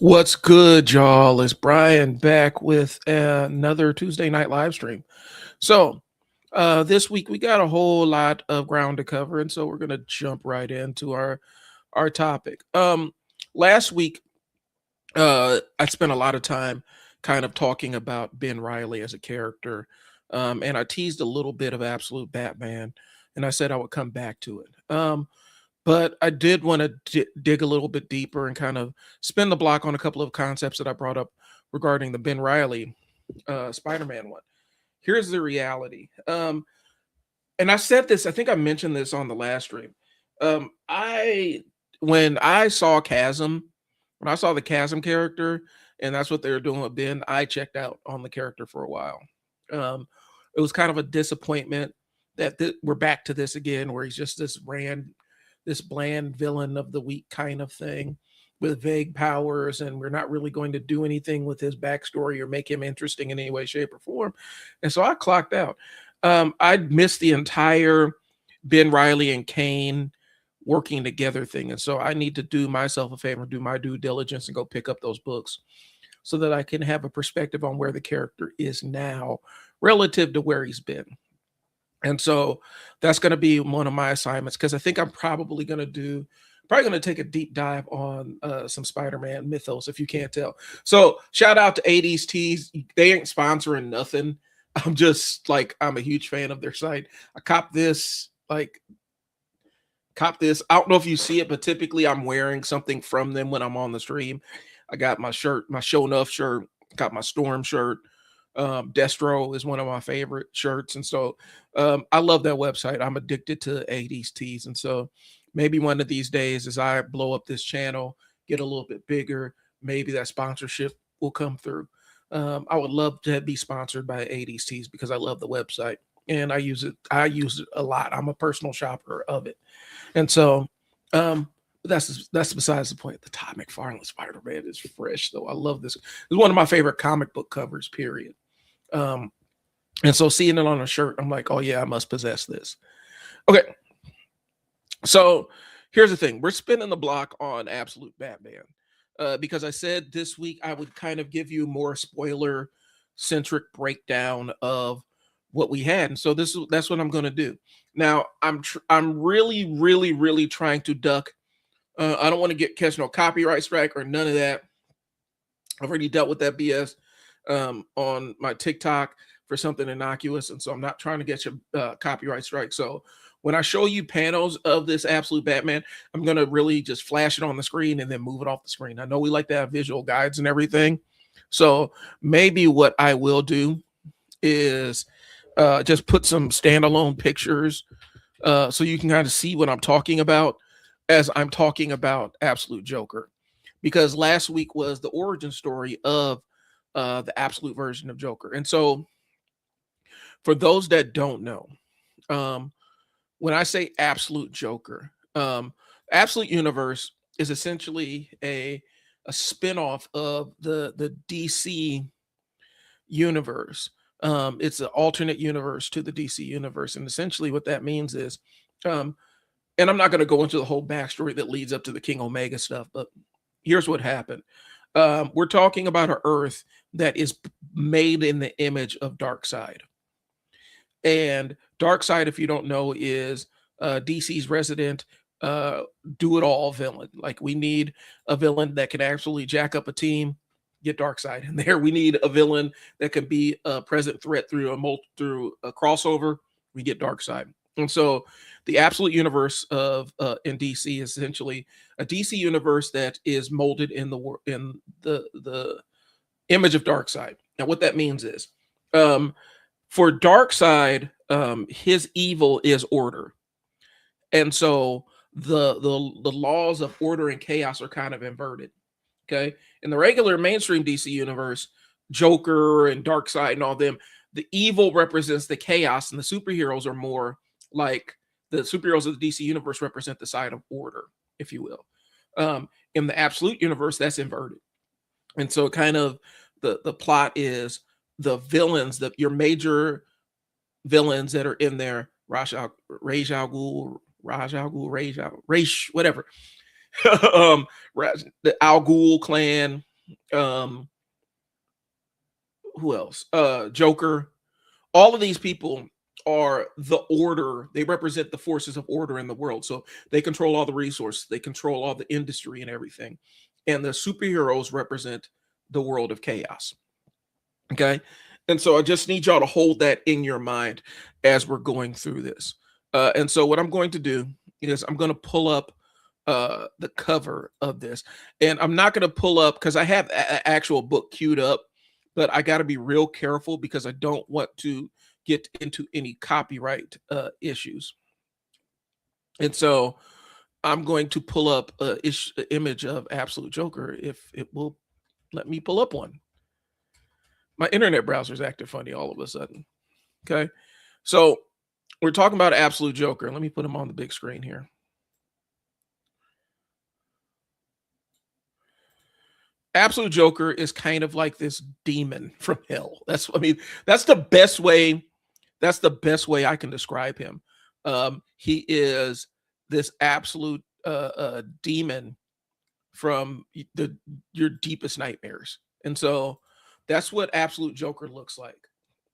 What's good, y'all? It's Brian back with another Tuesday night live stream. So, this week we got a whole lot of ground to cover, and so we're gonna jump right into our topic. Last week, I spent a lot of time kind of talking about Ben Reilly as a character, and I teased a little bit of Absolute Batman, and I said I would come back to it. But I did want to dig a little bit deeper and kind of spin the block on a couple of concepts that I brought up regarding the Ben Reilly Spider-Man one. Here's the reality. And I said this, I think I mentioned this on the last stream. I when I saw Chasm, when I saw the Chasm character, and that's what they were doing with Ben, I checked out on the character for a while. Um, it was kind of a disappointment that we're back to this again, where he's just this bland villain of the week kind of thing with vague powers, and we're not really going to do anything with his backstory or make him interesting in any way, shape, or form. And so I clocked out. I'd missed the entire Ben Reilly and Kaine working together thing. And so I need to do myself a favor, do my due diligence, and go pick up those books so that I can have a perspective on where the character is now relative to where he's been. And so that's going to be one of my assignments, because I think I'm probably going to take a deep dive on some Spider-Man mythos, if you can't tell. So shout out to 80s Tees. They ain't sponsoring nothing. I'm just like, I'm a huge fan of their site. I cop this. I don't know if you see it, but typically I'm wearing something from them when I'm on the stream. I got my shirt, my Show Enough shirt, got my Storm shirt. Destro is one of my favorite shirts. And so I love that website. I'm addicted to 80s Tees. And so maybe one of these days, as I blow up this channel, get a little bit bigger, maybe that sponsorship will come through. I would love to be sponsored by 80s Tees because I love the website and I use it a lot. I'm a personal shopper of it. And so that's besides the point. The Todd McFarlane Spider-Man is fresh, though. I love this. It's one of my favorite comic book covers, period. And so seeing it on a shirt, I'm like, oh yeah, I must possess this. Okay. So here's the thing. We're spinning the block on Absolute Batman. Because I said this week I would kind of give you more spoiler centric breakdown of what we had. And so that's what I'm going to do. Now I'm really trying to duck. I don't want to catch no copyright strike or none of that. I've already dealt with that BS on my TikTok for something innocuous, and so I'm not trying to get your copyright strike. So when I show you panels of this Absolute Batman, I'm going to really just flash it on the screen and then move it off the screen. I know we like to have visual guides and everything. So maybe what I will do is just put some standalone pictures so you can kind of see what I'm talking about as I'm talking about Absolute Joker. Because last week was the origin story of the absolute version of Joker. And so for those that don't know, when I say absolute Joker, Absolute Universe is essentially a spinoff of the DC universe. It's an alternate universe to the DC universe. And essentially what that means is, and I'm not going to go into the whole backstory that leads up to the King Omega stuff, but here's what happened. We're talking about an Earth that is made in the image of Darkseid. And Darkseid, if you don't know, is DC's resident do-it-all villain. Like, we need a villain that can actually jack up a team, get Darkseid in there. We need a villain that can be a present threat through a crossover. We get Darkseid. And so the Absolute Universe of in DC is essentially a DC universe that is molded in the image of Darkseid. Now, what that means is, for Darkseid, his evil is order, and so the laws of order and chaos are kind of inverted. Okay, in the regular mainstream DC universe, Joker and Darkseid and all them, the evil represents the chaos, and the superheroes are more like the superheroes of the DC universe represent the side of order, if you will. In the Absolute Universe, that's inverted. And so kind of the plot is the villains, your major villains that are in there, Ra's al Ghul, whatever. The Al Ghul clan, um, who else? Joker. All of these people are the order. They represent the forces of order in the world. So they control all the resources, they control all the industry and everything. And the superheroes represent the world of chaos. Okay. And so I just need y'all to hold that in your mind as we're going through this. And so what I'm going to do is I'm going to pull up the cover of this. And I'm not going to pull up because I have an actual book queued up, but I got to be real careful because I don't want to get into any copyright issues. And so I'm going to pull up a image of Absolute Joker if it will let me pull up one. My internet browser's acting funny all of a sudden. Okay. So we're talking about Absolute Joker. Let me put him on the big screen here. Absolute Joker is kind of like this demon from hell. That's the best way. That's the best way I can describe him. He is this absolute demon from your deepest nightmares. And so that's what Absolute Joker looks like.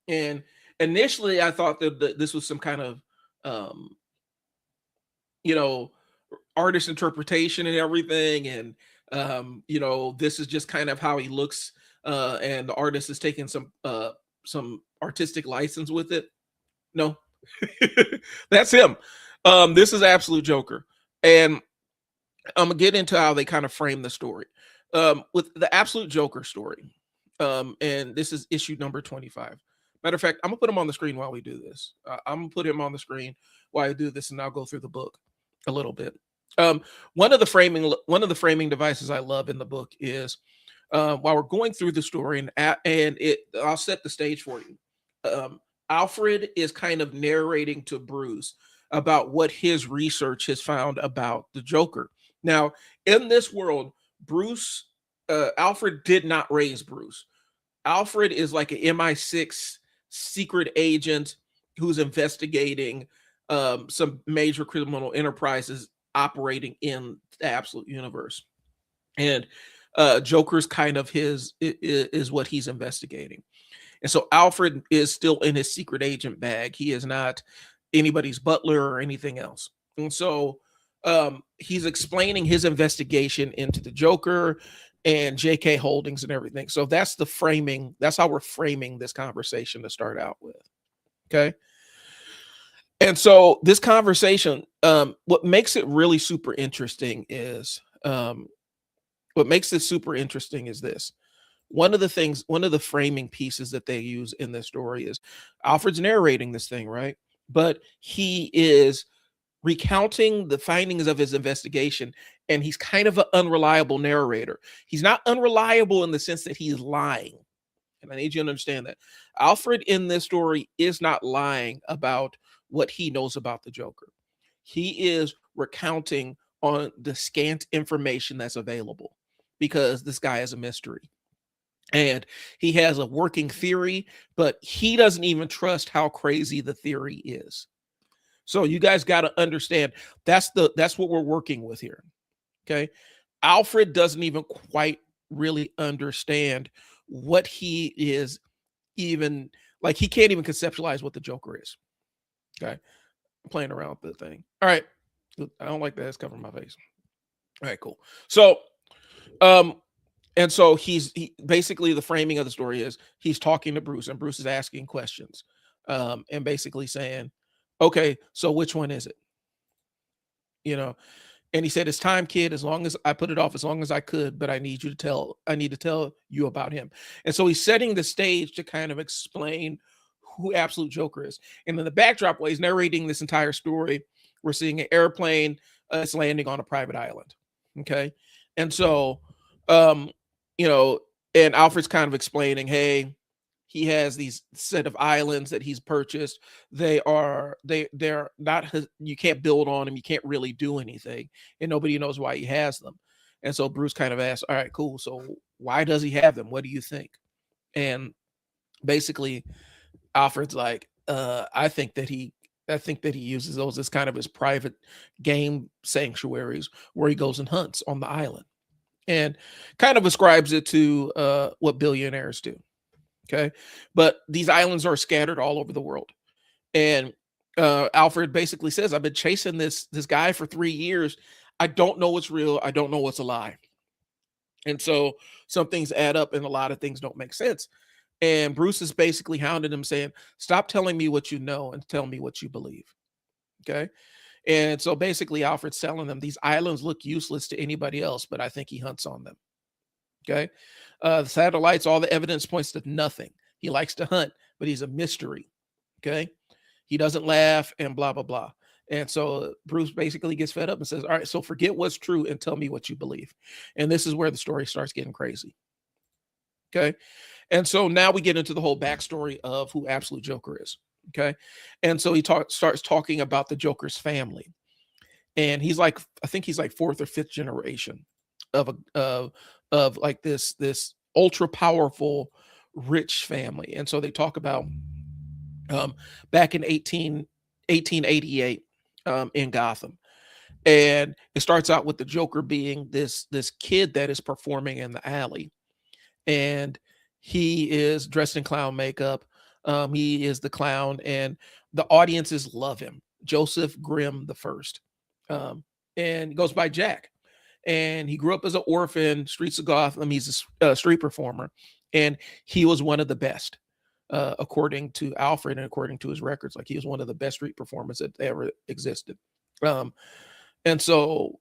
And initially I thought that this was some kind of you know, artist interpretation and everything. And this is just kind of how he looks, and the artist is taking some artistic license with it. No, that's him. This is Absolute Joker. And I'm gonna get into how they kind of frame the story. With the Absolute Joker story, and this is issue number 25. Matter of fact, I'm gonna put him on the screen while we do this. I'm gonna put him on the screen while I do this, and I'll go through the book a little bit. One of the framing devices I love in the book is while we're going through the story, I'll set the stage for you. Alfred is kind of narrating to Bruce about what his research has found about the Joker. Now, in this world, Alfred did not raise Bruce. Alfred is like an MI6 secret agent who's investigating some major criminal enterprises operating in the Absolute universe. And Joker's kind of is what he's investigating. And so Alfred is still in his secret agent bag. He is not anybody's butler or anything else. And so he's explaining his investigation into the Joker and JK Holdings and everything. So that's the framing. That's how we're framing this conversation to start out with. Okay. And so this conversation, what makes it really super interesting is this. One of the framing pieces that they use in this story is Alfred's narrating this thing, right? But he is recounting the findings of his investigation, and he's kind of an unreliable narrator. He's not unreliable in the sense that he's lying. And I need you to understand that Alfred in this story is not lying about what he knows about the Joker. He is recounting on the scant information that's available because this guy is a mystery. And he has a working theory, but he doesn't even trust how crazy the theory is. So you guys got to understand that's what we're working with here. Okay. Alfred doesn't even quite really understand what he is even like. He can't even conceptualize what the Joker is. Okay. I'm playing around with the thing. All right. I don't like that. It's covering my face. All right, cool. So, and so he basically the framing of the story is he's talking to Bruce and Bruce is asking questions, and basically saying, okay, so which one is it? And he said, it's time, kid, as long as I put it off as long as I could, but I need to tell you about him. And so he's setting the stage to kind of explain who Absolute Joker is. And in the backdrop, while he's narrating this entire story, we're seeing an airplane that's landing on a private island. Okay. And so, and Alfred's kind of explaining, hey, he has these set of islands that he's purchased. They're not, you can't build on them. You can't really do anything. And nobody knows why he has them. And so Bruce kind of asks, all right, cool. So why does he have them? What do you think? And basically Alfred's like, I think that he uses those as kind of his private game sanctuaries where he goes and hunts on the island. and kind of ascribes it to what billionaires do. Okay. But these islands are scattered all over the world. And Alfred basically says, I've been chasing this guy for 3 years. I don't know what's real. I don't know what's a lie. And so some things add up and a lot of things don't make sense. And Bruce is basically hounding him, saying, stop telling me what you know and tell me what you believe. Okay. And so basically, Alfred's telling them these islands look useless to anybody else, but I think he hunts on them. Okay. The satellites, all the evidence points to nothing. He likes to hunt, but he's a mystery. Okay. He doesn't laugh and blah, blah, blah. And so Bruce basically gets fed up and says, all right, so forget what's true and tell me what you believe. And this is where the story starts getting crazy. Okay. And so now we get into the whole backstory of who Absolute Joker is. Okay. And so he starts talking about the Joker's family. And he's like, I think he's like fourth or fifth generation of like this ultra powerful, rich family. And so they talk about back in 1888 in Gotham. And it starts out with the Joker being this kid that is performing in the alley. And he is dressed in clown makeup. He is the clown, and the audiences love him. Joseph Grimm the First, and goes by Jack. And he grew up as an orphan, streets of Gotham. He's a street performer, and he was one of the best, according to Alfred and according to his records. Like, he was one of the best street performers that ever existed. And so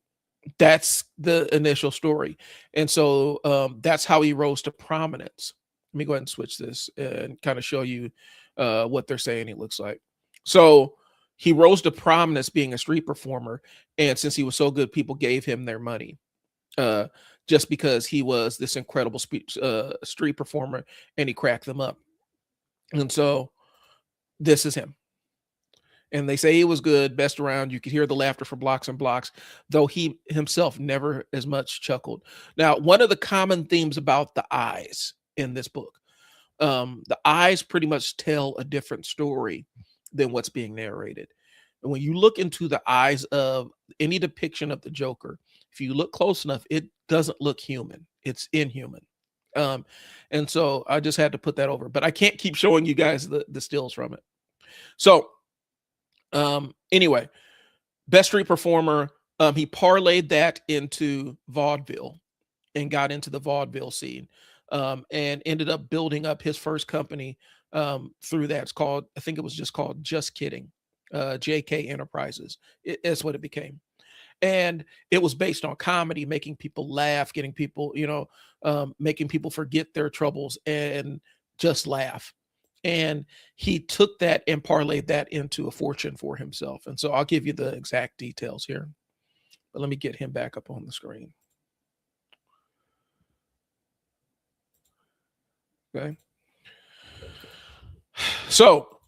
that's the initial story. And so that's how he rose to prominence. Let me go ahead and switch this and kind of show you what they're saying he looks like. So he rose to prominence being a street performer. And since he was so good, people gave him their money just because he was this incredible street performer, and he cracked them up. And so this is him. And they say he was good, best around. You could hear the laughter for blocks and blocks, though he himself never as much chuckled. Now, one of the common themes about the eyes in this book, the eyes pretty much tell a different story than what's being narrated. And when you look into the eyes of any depiction of the Joker, if you look close enough, it doesn't look human. It's inhuman. And so I just had to put that over, but I can't keep showing you guys the stills from it. So anyway, best street performer, he parlayed that into vaudeville and got into the vaudeville scene, and ended up building up his first company through that. It's called, I think it was just called Just Kidding, JK Enterprises. That's what it became. And it was based on comedy, making people laugh, getting people, making people forget their troubles and just laugh. And he took that and parlayed that into a fortune for himself. And so I'll give you the exact details here, but let me get him back up on the screen. Okay. So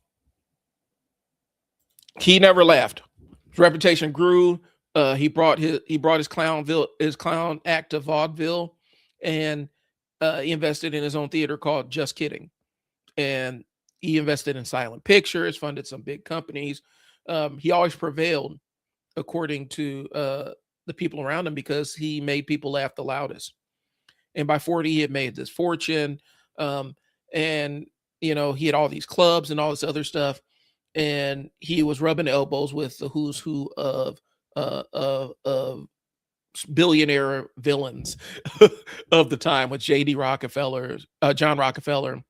he never laughed. His reputation grew. He brought his clown act to vaudeville, and he invested in his own theater called Just Kidding. And he invested in silent pictures, funded some big companies. He always prevailed, according to the people around him, because he made people laugh the loudest. And by 40, he had made this fortune. And, he had all these clubs and all this other stuff. And he was rubbing elbows with the who's who of billionaire villains of the time, with J.D. Rockefeller, John Rockefeller,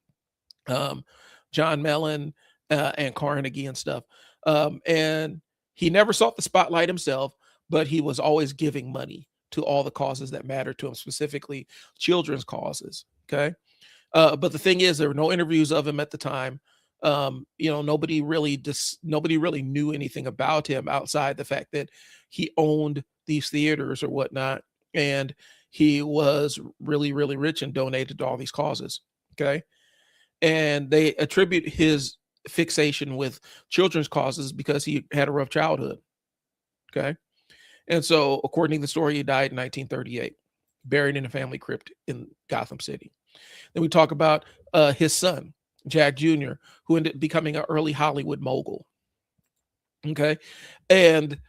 John Mellon, and Carnegie and stuff. And he never sought the spotlight himself, but he was always giving money to all the causes that mattered to him, specifically children's causes. Okay. But the thing is, there were no interviews of him at the time. Nobody really knew anything about him outside the fact that he owned these theaters or whatnot. And he was really, really rich and donated to all these causes. Okay. And they attribute his fixation with children's causes because he had a rough childhood. Okay. And so, according to the story, he died in 1938, buried in a family crypt in Gotham City. Then we talk about his son, Jack Jr., who ended up becoming an early Hollywood mogul. Okay. And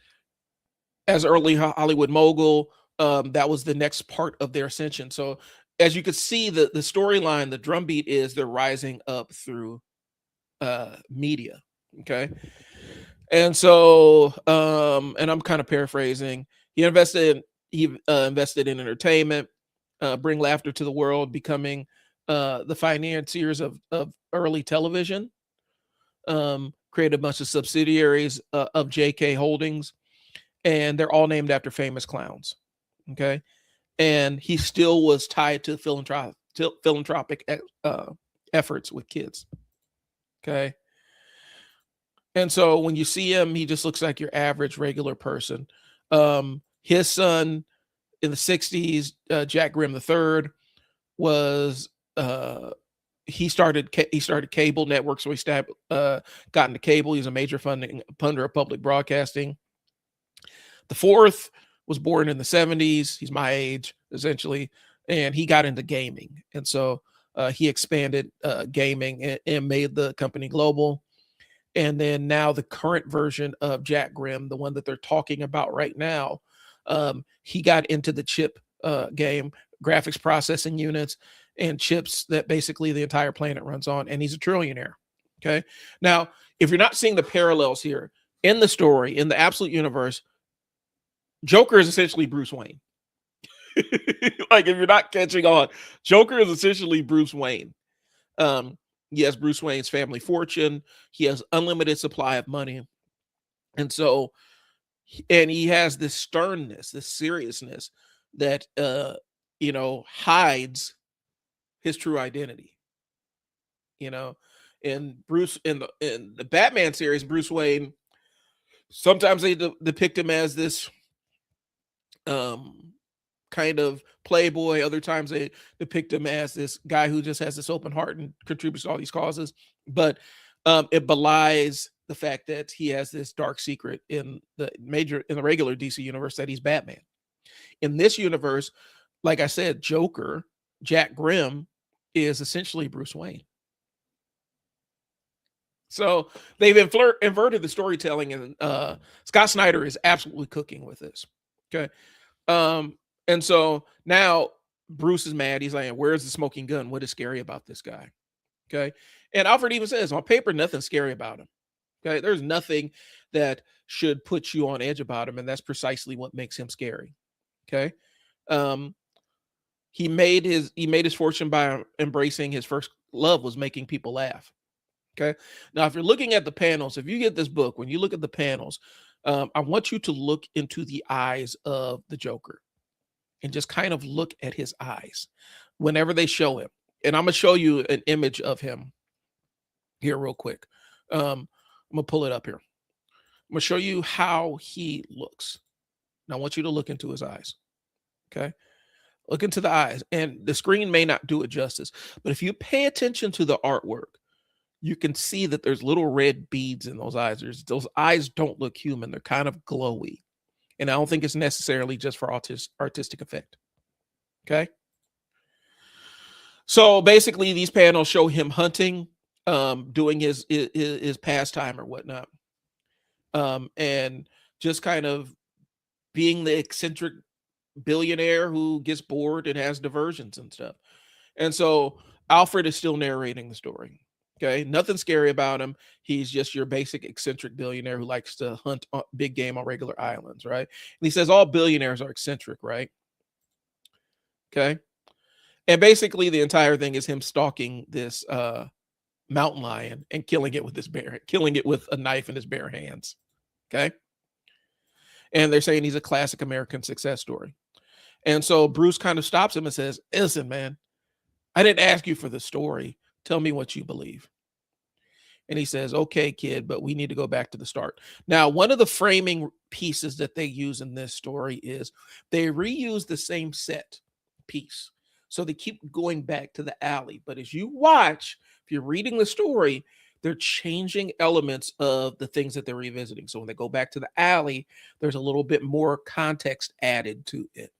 as early Hollywood mogul, that was the next part of their ascension. So as you could see, the storyline, the drumbeat is they're rising up through media. Okay. And so, and I'm kind of paraphrasing. He invested in entertainment, bring laughter to the world, becoming the financiers of early television. Created a bunch of subsidiaries of JK Holdings, and they're all named after famous clowns. Okay, and he still was tied to philanthropic efforts with kids. Okay. And so when you see him, he just looks like your average regular person. His son in the 60s, Jack Grimm III, was he started cable network, so he got into cable. He's a major funder of public broadcasting. The fourth was born in the 70s. He's my age, essentially, and he got into gaming. And so he expanded gaming and made the company global. And then now the current version of Jack Grimm, the one that they're talking about right now, he got into the chip game, graphics processing units, and chips that basically the entire planet runs on, and he's a trillionaire. Okay. Now, if you're not seeing the parallels here in the story, in the absolute universe, Joker is essentially Bruce Wayne. Like, if you're not catching on, Joker is essentially Bruce Wayne. He has Bruce Wayne's family fortune. He has unlimited supply of money. And so, and he has this sternness, this seriousness that, hides his true identity. In the Batman series, Bruce Wayne, sometimes they depict him as this kind of playboy. Other times they depict him as this guy who just has this open heart and contributes to all these causes. But it belies the fact that he has this dark secret in the regular DC universe, that he's Batman. In this universe, like I said, Joker, Jack Grimm, is essentially Bruce Wayne. So they've inverted the storytelling, and Scott Snyder is absolutely cooking with this. Okay. And so now Bruce is mad. He's like, where's the smoking gun? What is scary about this guy? Okay. And Alfred even says, on paper, nothing's scary about him. Okay. There's nothing that should put you on edge about him. And that's precisely what makes him scary. Okay. He made his fortune by embracing his first love, was making people laugh. Okay. Now, if you're looking at the panels, if you get this book, when you look at the panels, I want you to look into the eyes of the Joker and just kind of look at his eyes whenever they show him. And I'm going to show you an image of him here real quick. I'm going to pull it up here. I'm going to show you how he looks. Now I want you to look into his eyes. Okay. Look into the eyes, and the screen may not do it justice, but if you pay attention to the artwork, you can see that there's little red beads in those eyes. Those eyes don't look human. They're kind of glowy. And I don't think it's necessarily just for artistic effect. Okay. So basically these panels show him hunting, doing his pastime or whatnot. And just kind of being the eccentric billionaire who gets bored and has diversions and stuff. And so Alfred is still narrating the story. Okay. Nothing scary about him. He's just your basic eccentric billionaire who likes to hunt big game on regular islands. Right. And he says all billionaires are eccentric. Right. Okay. And basically the entire thing is him stalking this mountain lion and killing it with a knife in his bare hands. Okay. And they're saying he's a classic American success story. And so Bruce kind of stops him and says, listen, man, I didn't ask you for the story. Tell me what you believe. And he says, okay, kid, but we need to go back to the start. Now, one of the framing pieces that they use in this story is they reuse the same set piece. So they keep going back to the alley. But as you watch, if you're reading the story, they're changing elements of the things that they're revisiting. So when they go back to the alley, there's a little bit more context added to it.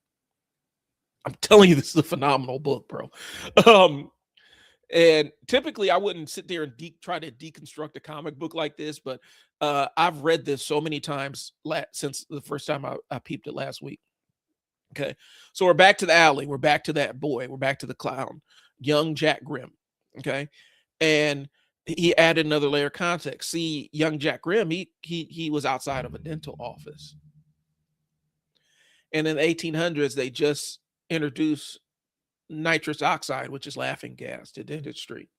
I'm telling you, this is a phenomenal book, bro. And typically I wouldn't sit there and try to deconstruct a comic book like this, but I've read this so many times since the first time I peeped it last week. Okay. So we're back to the alley. We're back to that boy. We're back to the clown, young Jack Grimm. Okay. And he added another layer of context. See, young Jack Grimm, he was outside of a dental office. And in the 1800s, they just introduced nitrous oxide, which is laughing gas, to dentistry.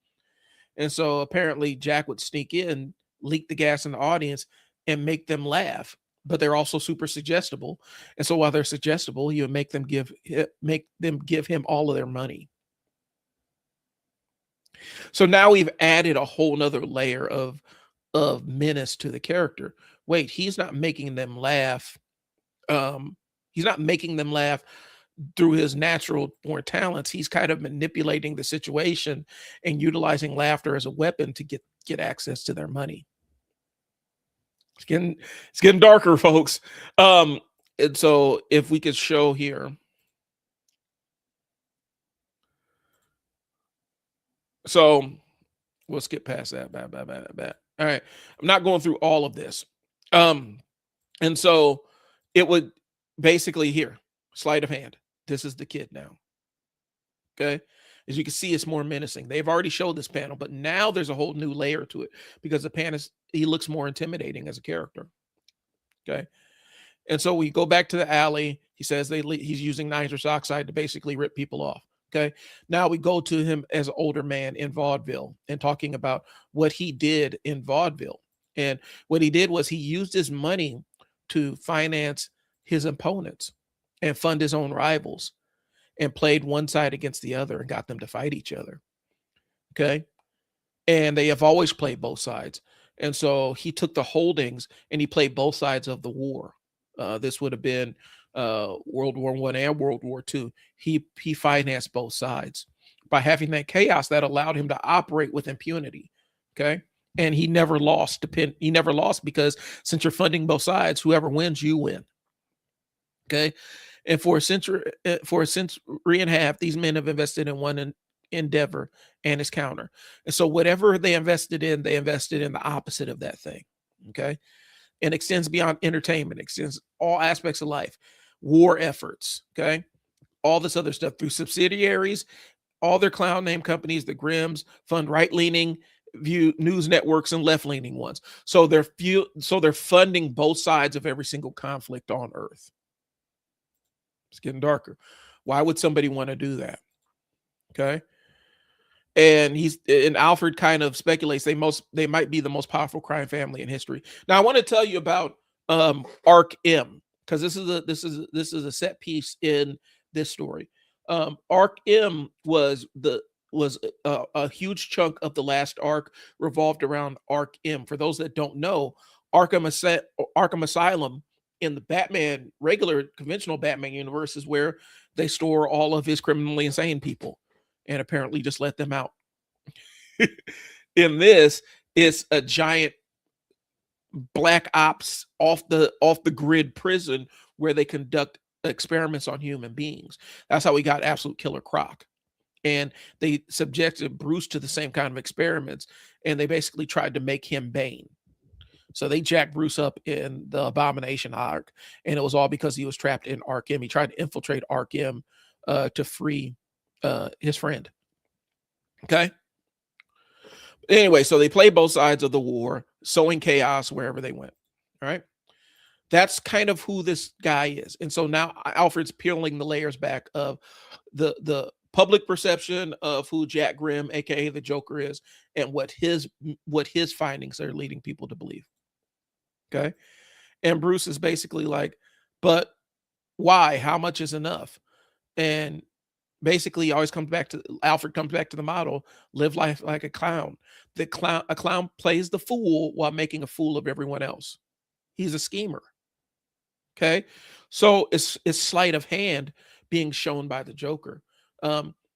And so apparently Jack would sneak in, leak the gas in the audience, and make them laugh. But they're also super suggestible. And so while they're suggestible, he would make them give him all of their money. So now we've added a whole nother layer of menace to the character. Wait, he's not making them laugh. He's not making them laugh through his natural born talents. He's kind of manipulating the situation and utilizing laughter as a weapon to get access to their money. It's getting darker, folks. And so if we could show here. So we'll skip past that. All right. I'm not going through all of this. And so it would basically here, sleight of hand. This is the kid now. Okay. As you can see, it's more menacing. They've already showed this panel, but now there's a whole new layer to it because the pan he looks more intimidating as a character. Okay. And so we go back to the alley. He says he's using nitrous oxide to basically rip people off. Okay. Now we go to him as an older man in vaudeville and talking about what he did in vaudeville. And what he did was he used his money to finance his opponents and fund his own rivals and played one side against the other and got them to fight each other. Okay. And they have always played both sides. And so he took the holdings and he played both sides of the war. This would have been World War I and World War II. He financed both sides by having that chaos that allowed him to operate with impunity. Okay. And he never lost. He never lost because since you're funding both sides, whoever wins, you win. Okay. And for a century and a half, these men have invested in one endeavor and its counter. And so whatever they invested in the opposite of that thing. Okay. And extends beyond entertainment, extends all aspects of life, war efforts. Okay. All this other stuff through subsidiaries, all their clown name companies, the Grimms fund right-leaning view news networks and left-leaning ones. So they're funding both sides of every single conflict on Earth. It's getting darker. Why would somebody want to do that? Okay. And Alfred kind of speculates they might be the most powerful crime family in history. Now I want to tell you about Arc M, because this is a set piece in this story. Arc M was a huge chunk of the last arc revolved around Arc M. For those that don't know, Arkham Asylum in the Batman regular conventional Batman universe is where they store all of his criminally insane people and apparently just let them out. In this, it's a giant black ops off the grid prison where they conduct experiments on human beings. That's how we got Absolute Killer Croc. And they subjected Bruce to the same kind of experiments, and they basically tried to make him Bane. So they jacked Bruce up in the Abomination arc, and it was all because he was trapped in Arc M. He tried to infiltrate Arc M to free his friend. Okay. Anyway, so they play both sides of the war, sowing chaos wherever they went. All right. That's kind of who this guy is. And so now Alfred's peeling the layers back of the public perception of who Jack Grimm, aka the Joker, is, and what his findings are leading people to believe. Okay. And Bruce is basically like, but why? How much is enough? And basically Alfred comes back to the model, live life like a clown. A clown plays the fool while making a fool of everyone else. He's a schemer. Okay. So it's sleight of hand being shown by the Joker.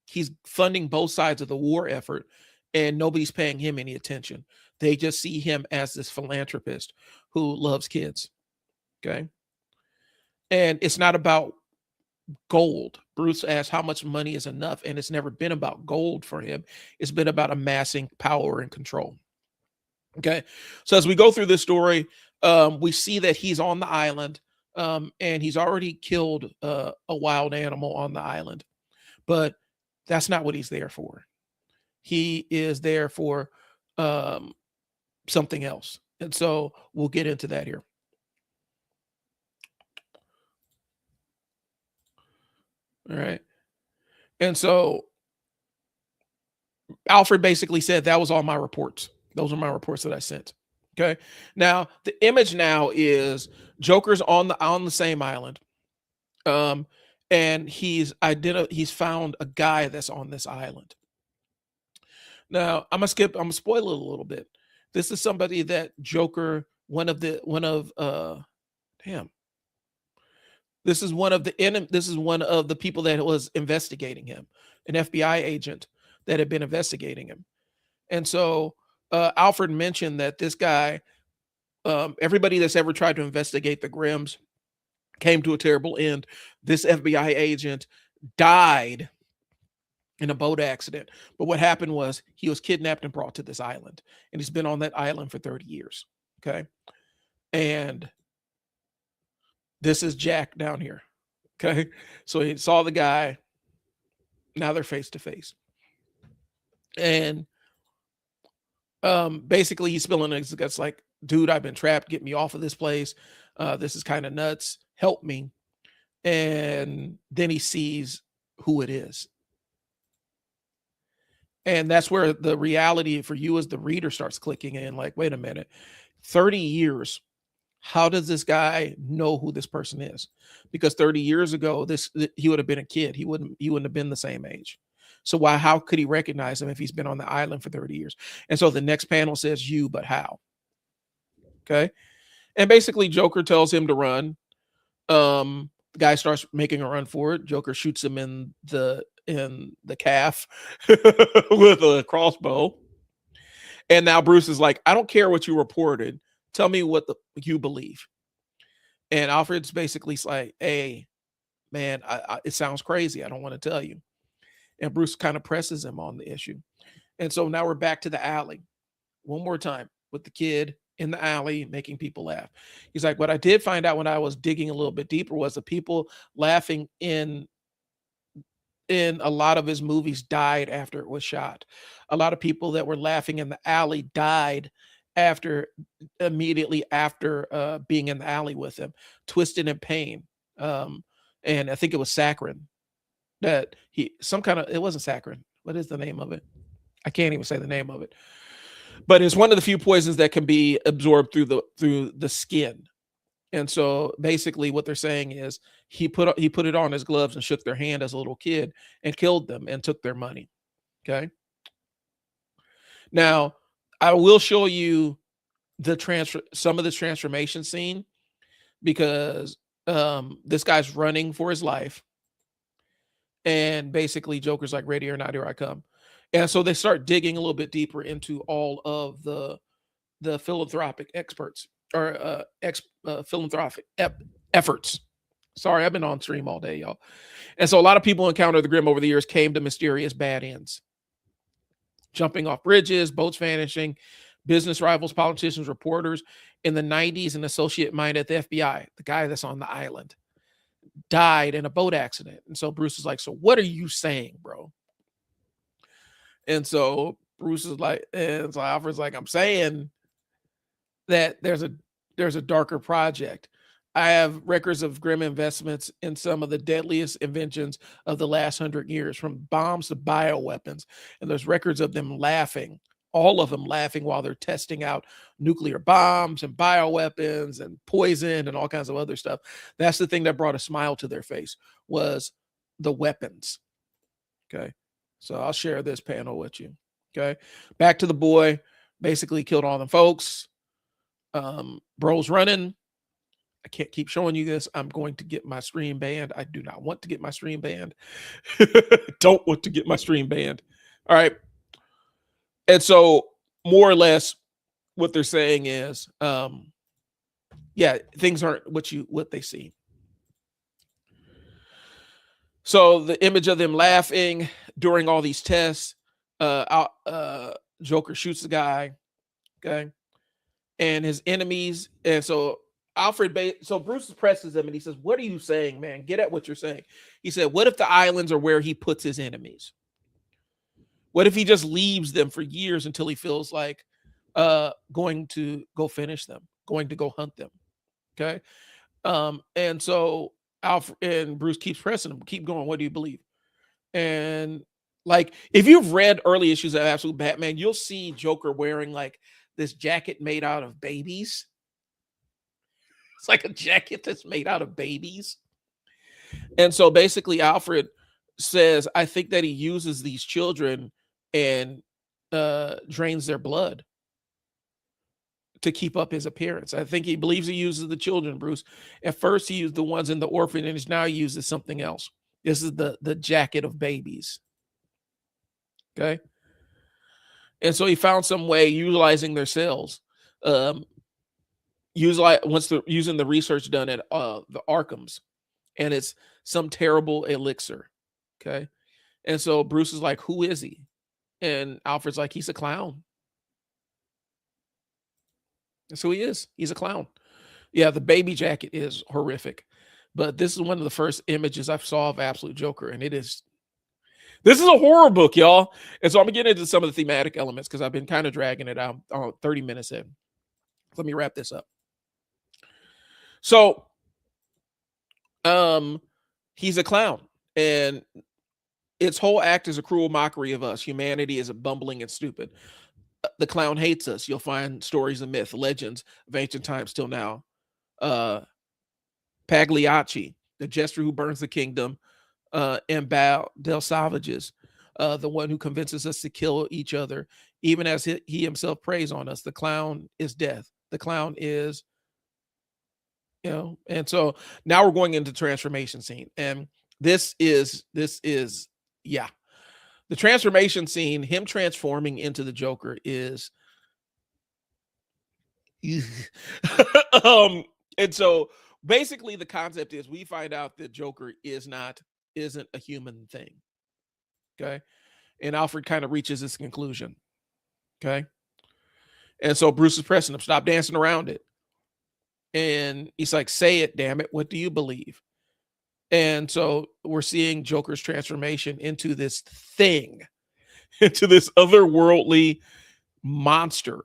He's funding both sides of the war effort, and nobody's paying him any attention. They just see him as this philanthropist who loves kids. Okay. And it's not about gold. Bruce asks how much money is enough, and it's never been about gold for him. It's been about amassing power and control. Okay. So as we go through this story, we see that he's on the island. and he's already killed a wild animal on the island, but that's not what he's there for. He is there for something else, and so we'll get into that here. All right, and so Alfred basically said that was all my reports. Those are my reports that I sent. Okay. Now the image now is Joker's on the same island. And he's found a guy that's on this island. Now I'm gonna spoil it a little bit. This is somebody that Joker, damn. This is one of the people that was investigating him, an FBI agent that had been investigating him. And so Alfred mentioned that this guy, everybody that's ever tried to investigate the Grimms came to a terrible end. This FBI agent died in a boat accident. But what happened was he was kidnapped and brought to this island. And he's been on that island for 30 years. Okay. And this is Jack down here. Okay. So he saw the guy. Now they're face to face. And basically he's spilling his guts like, dude, I've been trapped. Get me off of this place. This is kind of nuts. Help me. And then he sees who it is. And that's where the reality for you as the reader starts clicking in. Like, wait a minute, 30 years. How does this guy know who this person is? Because 30 years ago, he would have been a kid. He wouldn't have been the same age. So how could he recognize him if he's been on the island for 30 years? And so the next panel says you, but how? Okay. And basically Joker tells him to run. The guy starts making a run for it. Joker shoots him in the calf with a crossbow. And now Bruce is like, I don't care what you reported. Tell me what you believe. And Alfred's basically like, hey, man, it sounds crazy. I don't want to tell you. And Bruce kind of presses him on the issue. And so now we're back to the alley one more time with the kid in the alley making people laugh. He's like, what I did find out when I was digging a little bit deeper was the people laughing in a lot of his movies died after it was shot. A lot of people that were laughing in the alley died immediately after being in the alley with him, twisted in pain. And I think it was saccharin that it wasn't saccharin. What is the name of it? I can't even say the name of it, but it's one of the few poisons that can be absorbed through the skin. And so basically what they're saying is he put it on his gloves and shook their hand as a little kid and killed them and took their money. Okay. Now I will show you some of this transformation scene because this guy's running for his life. And basically Joker's like, ready or not, here I come. And so they start digging a little bit deeper into all of the philanthropic experts or philanthropic efforts. Sorry, I've been on stream all day, y'all. And so a lot of people encountered the Grimm over the years came to mysterious bad ends. Jumping off bridges, boats vanishing, business rivals, politicians, reporters. In the 90s, an associate mine at the FBI, the guy that's on the island, died in a boat accident. And so Bruce is like, so what are you saying, bro? And so Bruce is like, and so Alfred's like, I'm saying that there's a darker project. I have records of Grimm investments in some of the deadliest inventions of the last 100 years, from bombs to bioweapons. And there's records of them laughing, all of them laughing while they're testing out nuclear bombs and bioweapons and poison and all kinds of other stuff. That's the thing that brought a smile to their face, was the weapons. Okay. So I'll share this panel with you. Okay. Back to the boy, basically killed all them folks. Bro's running. I can't keep showing you this. I'm going to get my stream banned. I do not want to get my stream banned. Don't want to get my stream banned. All right. And so more or less what they're saying is, things aren't what they see. So the image of them laughing during all these tests, Joker shoots the guy. Okay. And his enemies. And so So Bruce presses him and he says, "What are you saying, man? Get at what you're saying." He said, "What if the islands are where he puts his enemies? What if he just leaves them for years until he feels like going to go finish them, going to go hunt them?" Okay. And so Alfred and Bruce keeps pressing him, keep going. What do you believe? And like, if you've read early issues of Absolute Batman, you'll see Joker wearing like this jacket made out of babies. It's like a jacket that's made out of babies. And so basically, Alfred says, I think that he uses these children and drains their blood to keep up his appearance. I think he believes he uses the children, Bruce. At first, he used the ones in the orphanage. Now he uses something else. This is the jacket of babies. Okay. And so he found some way utilizing their cells. Using the research done at the Arkhams, and it's some terrible elixir. Okay. And so Bruce is like, who is he? And Alfred's like, he's a clown. And so he is. He's a clown. Yeah, the baby jacket is horrific. But this is one of the first images I saw of Absolute Joker, and this is a horror book, y'all. And so I'm gonna get into some of the thematic elements because I've been kind of dragging it out 30 minutes in. Let me wrap this up. So, he's a clown, and its whole act is a cruel mockery of us. Humanity is bumbling and stupid. The clown hates us. You'll find stories of myth, legends of ancient times till now. Pagliacci, the jester who burns the kingdom, and Bao del Savages, the one who convinces us to kill each other, even as he himself preys on us. The clown is death. The clown is, and so now we're going into transformation scene. And this is, yeah. The transformation scene, him transforming into the Joker is, and so basically the concept is we find out that Joker isn't a human thing. Okay. And Alfred kind of reaches this conclusion. Okay. And so Bruce is pressing him, stop dancing around it. And he's like, say it, damn it. What do you believe? And so we're seeing Joker's transformation into this thing, into this otherworldly monster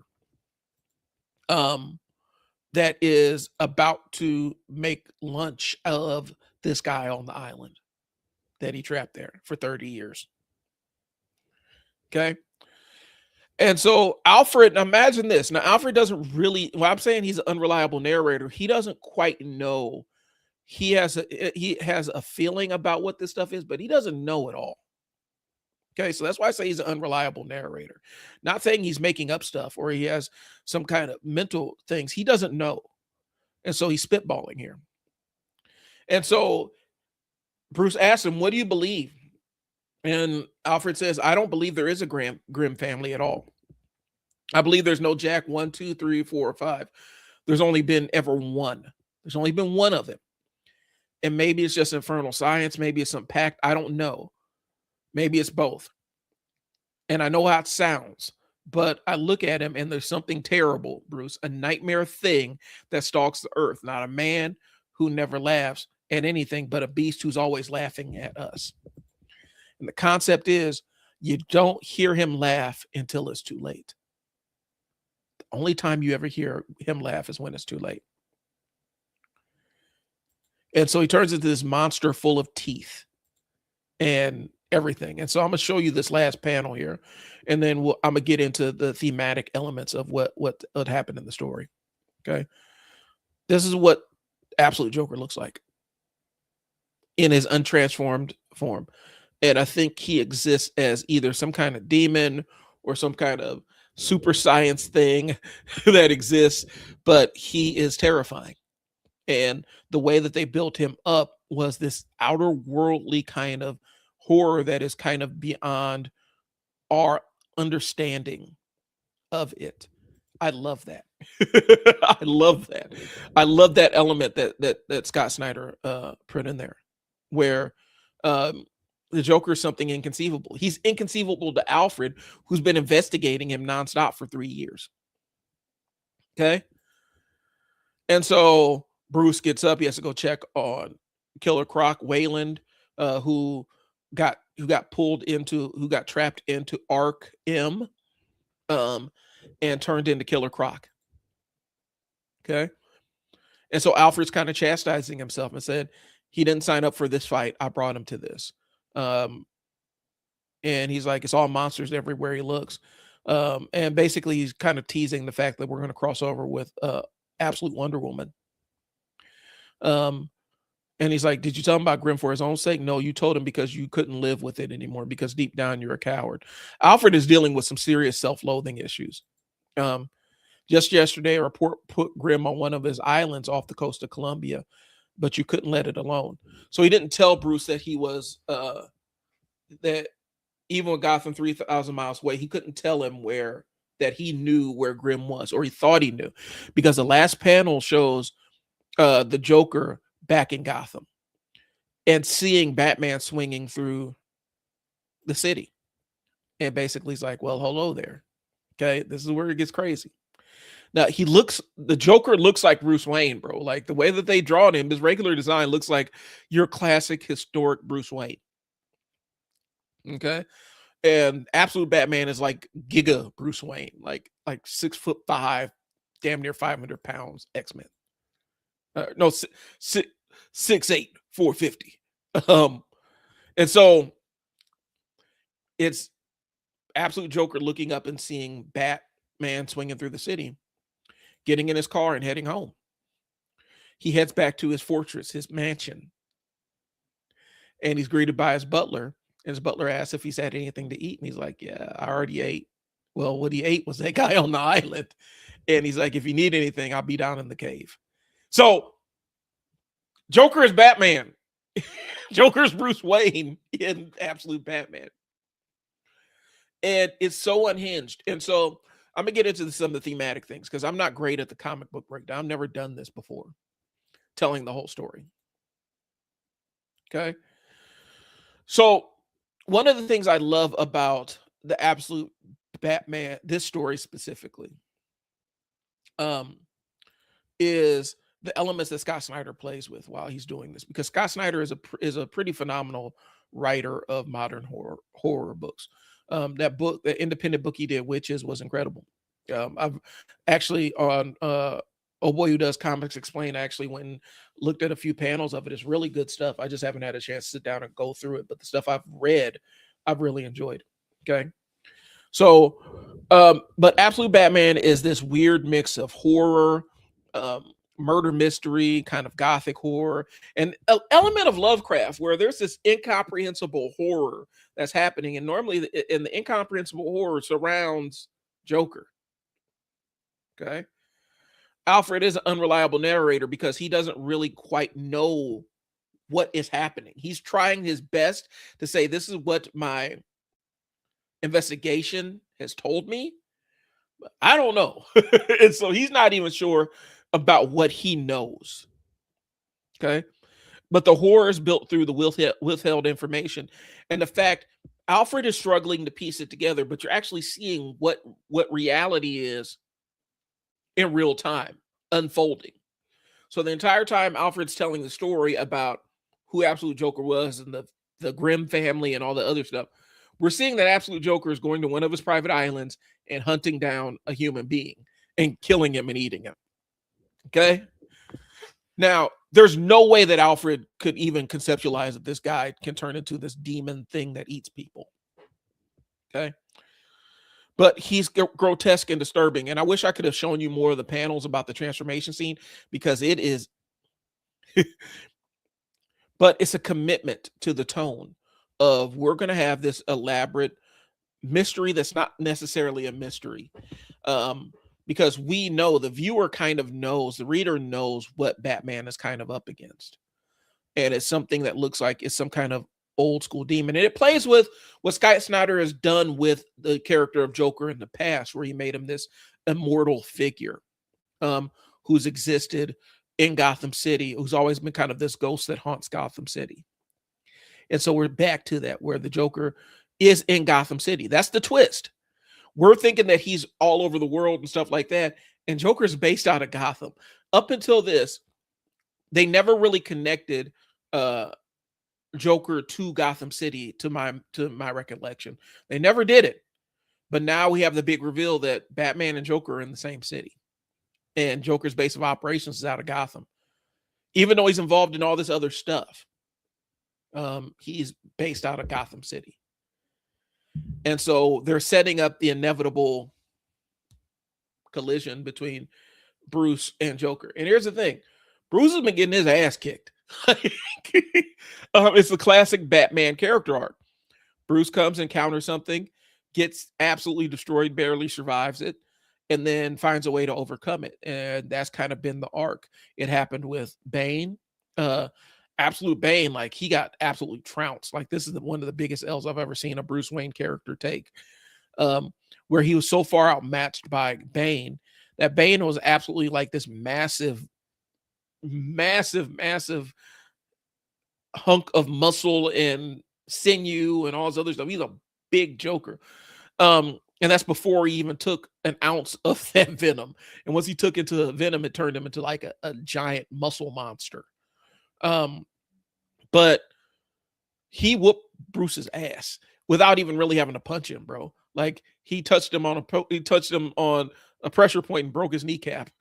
that is about to make lunch of this guy on the island that he trapped there for 30 years. Okay. And so Alfred, imagine this. Now, Alfred doesn't really, well, I'm saying he's an unreliable narrator. He doesn't quite know. He has a feeling about what this stuff is, but he doesn't know it all. Okay, so that's why I say he's an unreliable narrator. Not saying he's making up stuff or he has some kind of mental things. He doesn't know. And so he's spitballing here. And so Bruce asks him, what do you believe? And Alfred says, I don't believe there is a Grimm family at all. I believe there's no Jack 1, 2, 3, 4, or 5. There's only been ever one. There's only been one of them. And maybe it's just infernal science. Maybe it's some pact. I don't know. Maybe it's both. And I know how it sounds, but I look at him and there's something terrible, Bruce, a nightmare thing that stalks the earth, not a man who never laughs at anything, but a beast who's always laughing at us. And the concept is you don't hear him laugh until it's too late. The only time you ever hear him laugh is when it's too late. And so he turns into this monster full of teeth and everything. And so I'm going to show you this last panel here, and then I'm going to get into the thematic elements of what happened in the story. Okay. This is what Absolute Joker looks like in his untransformed form. And I think he exists as either some kind of demon or some kind of super science thing that exists, but he is terrifying. And the way that they built him up was this outer worldly kind of horror that is kind of beyond our understanding of it. I love that. I love that. I love that element that Scott Snyder put in there, where the Joker is something inconceivable. He's inconceivable to Alfred, who's been investigating him nonstop for 3 years. Okay. And so Bruce gets up. He has to go check on Killer Croc, Wayland, who got trapped into Arc M, and turned into Killer Croc. Okay. And so Alfred's kind of chastising himself and said, he didn't sign up for this fight. I brought him to this. And he's like, it's all monsters everywhere he looks. And basically he's kind of teasing the fact that we're going to cross over with Absolute Wonder Woman. And he's like, did you tell him about Grim for his own sake? No, you told him because you couldn't live with it anymore, because deep down you're a coward. Alfred is dealing with some serious self-loathing issues. Just yesterday, a report put Grim on one of his islands off the coast of Colombia, but you couldn't let it alone. So he didn't tell Bruce that he was that even with Gotham 3,000 miles away, he couldn't tell him that he knew where Grim was, or he thought he knew, because the last panel shows the Joker back in Gotham and seeing Batman swinging through the city. And basically he's like, well, hello there. Okay, this is where it gets crazy. Now the Joker looks like Bruce Wayne, bro. Like the way that they draw him, his regular design looks like your classic historic Bruce Wayne. Okay. And Absolute Batman is like Giga Bruce Wayne, like 6'5", damn near 500 pounds, X-Men. No, 6'8", 450. And so it's Absolute Joker looking up and seeing Batman swinging through the city, getting in his car and heading home. He heads back to his fortress, his mansion, and he's greeted by his butler. And his butler asks if he's had anything to eat, and he's like, yeah, I already ate. Well, what he ate was that guy on the island. And he's like, if you need anything, I'll be down in the cave. So Joker is Batman. Joker's Bruce Wayne in Absolute Batman. And it's so unhinged. And so I'm going to get into some of the thematic things, because I'm not great at the comic book breakdown. I've never done this before, telling the whole story. Okay. So one of the things I love about the Absolute Batman, this story specifically, is the elements that Scott Snyder plays with while he's doing this, because Scott Snyder is a pretty phenomenal writer of modern horror books. That book, the independent book he did, Witches, was incredible. I've actually on Oh Boy Who Does Comics Explained, I actually went and looked at a few panels of it. It's really good stuff. I just haven't had a chance to sit down and go through it, but the stuff I've read, I've really enjoyed. Okay. So, but Absolute Batman is this weird mix of horror, murder mystery, kind of gothic horror, and an element of Lovecraft, where there's this incomprehensible horror that's happening. And normally the incomprehensible horror surrounds Joker. Okay. Alfred is an unreliable narrator because he doesn't really quite know what is happening. He's trying his best to say, this is what my investigation has told me. I don't know. And so he's not even sure about what he knows. Okay. But the horror is built through the withheld information. And the fact Alfred is struggling to piece it together, but you're actually seeing what reality is in real time unfolding. So the entire time Alfred's telling the story about who Absolute Joker was and the Grimm family and all the other stuff, we're seeing that Absolute Joker is going to one of his private islands and hunting down a human being and killing him and eating him. Okay. Now, there's no way that Alfred could even conceptualize that this guy can turn into this demon thing that eats people. Okay. But he's grotesque and disturbing. And I wish I could have shown you more of the panels about the transformation scene, because it is, but it's a commitment to the tone of, we're going to have this elaborate mystery that's not necessarily a mystery. Because we know, the viewer kind of knows, the reader knows what Batman is kind of up against. And it's something that looks like it's some kind of old school demon. And it plays with what Scott Snyder has done with the character of Joker in the past, where he made him this immortal figure who's existed in Gotham City, who's always been kind of this ghost that haunts Gotham City. And so we're back to that, where the Joker is in Gotham City. That's the twist. We're thinking that he's all over the world and stuff like that. and Joker's based out of Gotham. Up until this, they never really connected Joker to Gotham City, to my recollection. They never did it. But now we have the big reveal that Batman and Joker are in the same city, and Joker's base of operations is out of Gotham. Even though he's involved in all this other stuff, he's based out of Gotham City. And so they're setting up the inevitable collision between Bruce and Joker. And here's the thing. Bruce has been getting his ass kicked. It's the classic Batman character arc. Bruce comes, encounters something, gets absolutely destroyed, barely survives it, and then finds a way to overcome it. And that's kind of been the arc. It happened with Bane. Absolute Bane, like, he got absolutely trounced. Like, this is one of the biggest L's I've ever seen a Bruce Wayne character take, where he was so far outmatched by Bane that Bane was absolutely like this massive hunk of muscle and sinew and all this other stuff. He's a big Joker. And that's before he even took an ounce of that venom. And once he took into venom, it turned him into like a giant muscle monster. But he whooped Bruce's ass without even really having to punch him, bro. Like, he touched him on a pressure point and broke his kneecap,